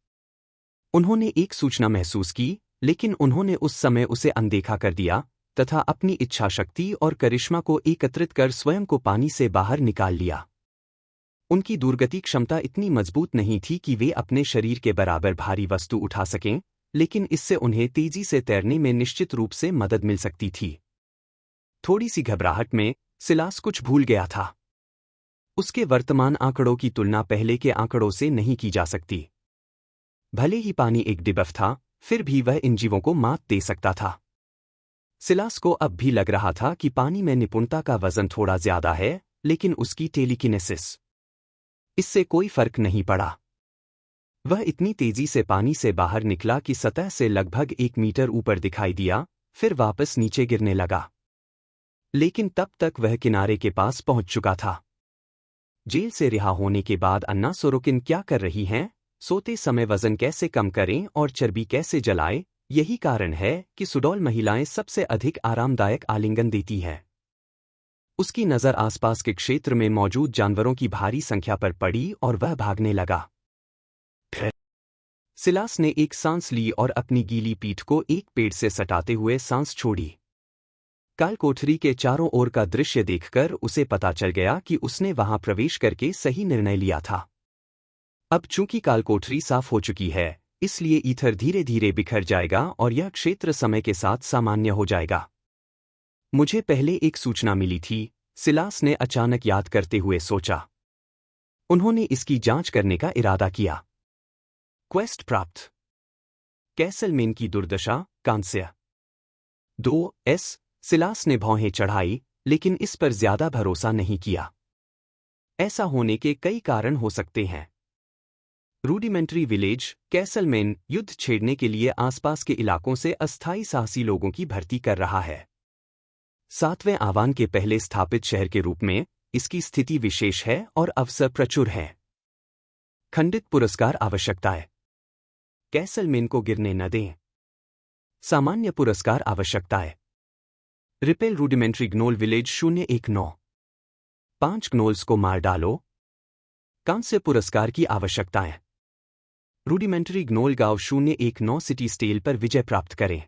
उन्होंने एक सूचना महसूस की, लेकिन उन्होंने उस समय उसे अनदेखा कर दिया तथा अपनी इच्छाशक्ति और करिश्मा को एकत्रित कर स्वयं को पानी से बाहर निकाल लिया। उनकी दूरगति क्षमता इतनी मजबूत नहीं थी कि वे अपने शरीर के बराबर भारी वस्तु उठा सकें, लेकिन इससे उन्हें तेजी से तैरने में निश्चित रूप से मदद मिल सकती थी। थोड़ी सी घबराहट में सिलास कुछ भूल गया था। उसके वर्तमान आंकड़ों की तुलना पहले के आंकड़ों से नहीं की जा सकती। भले ही पानी एक डिबफ था, फिर भी वह इन जीवों को मात दे सकता था। सिलास को अब भी लग रहा था कि पानी में निपुणता का वजन थोड़ा ज्यादा है, लेकिन उसकी टेलीकिनेसिस, इससे कोई फर्क नहीं पड़ा। वह इतनी तेजी से पानी से बाहर निकला कि सतह से लगभग 1 मीटर ऊपर दिखाई दिया, फिर वापस नीचे गिरने लगा। लेकिन तब तक वह किनारे के पास पहुंच चुका था। जेल से रिहा होने के बाद अन्ना सोरोकिन क्या कर रही हैं? सोते समय वजन कैसे कम करें और चर्बी कैसे जलाएं? यही कारण है कि सुडौल महिलाएं सबसे अधिक आरामदायक आलिंगन देती हैं। उसकी नज़र आसपास के क्षेत्र में मौजूद जानवरों की भारी संख्या पर पड़ी और वह भागने लगा। फिर सिलास ने एक सांस ली और अपनी गीली पीठ को एक पेड़ से सटाते हुए सांस छोड़ी। काल कोठरी के चारों ओर का दृश्य देखकर उसे पता चल गया कि उसने वहां प्रवेश करके सही निर्णय लिया था। अब चूंकि काल कोठरी साफ हो चुकी है, इसलिए ईथर धीरे धीरे बिखर जाएगा और यह क्षेत्र समय के साथ सामान्य हो जाएगा। मुझे पहले एक सूचना मिली थी, सिलास ने अचानक याद करते हुए सोचा। उन्होंने इसकी जांच करने का इरादा किया। क्वेस्ट प्राप्त। कैसलमेन की दुर्दशा, कांस्य 2S। सिलास ने भौहें चढ़ाई, लेकिन इस पर ज्यादा भरोसा नहीं किया। ऐसा होने के कई कारण हो सकते हैं। रूडिमेंट्री विलेज, कैसलमेन युद्ध छेड़ने के लिए आसपास के इलाकों से अस्थायी साहसी लोगों की भर्ती कर रहा है। 7वें आवान के पहले स्थापित शहर के रूप में इसकी स्थिति विशेष है और अवसर प्रचुर है। खंडित पुरस्कार आवश्यकताएं। कैसलमेन को गिरने न दें। सामान्य पुरस्कार आवश्यकताएं। Repel rudimentary gnoll village 019। 5 gnolls को मार डालो। कांस्य पुरस्कार की आवश्यकताएं। रूडिमेंट्री ग्नोल गांव 019 सिटी स्टेल पर विजय प्राप्त करें।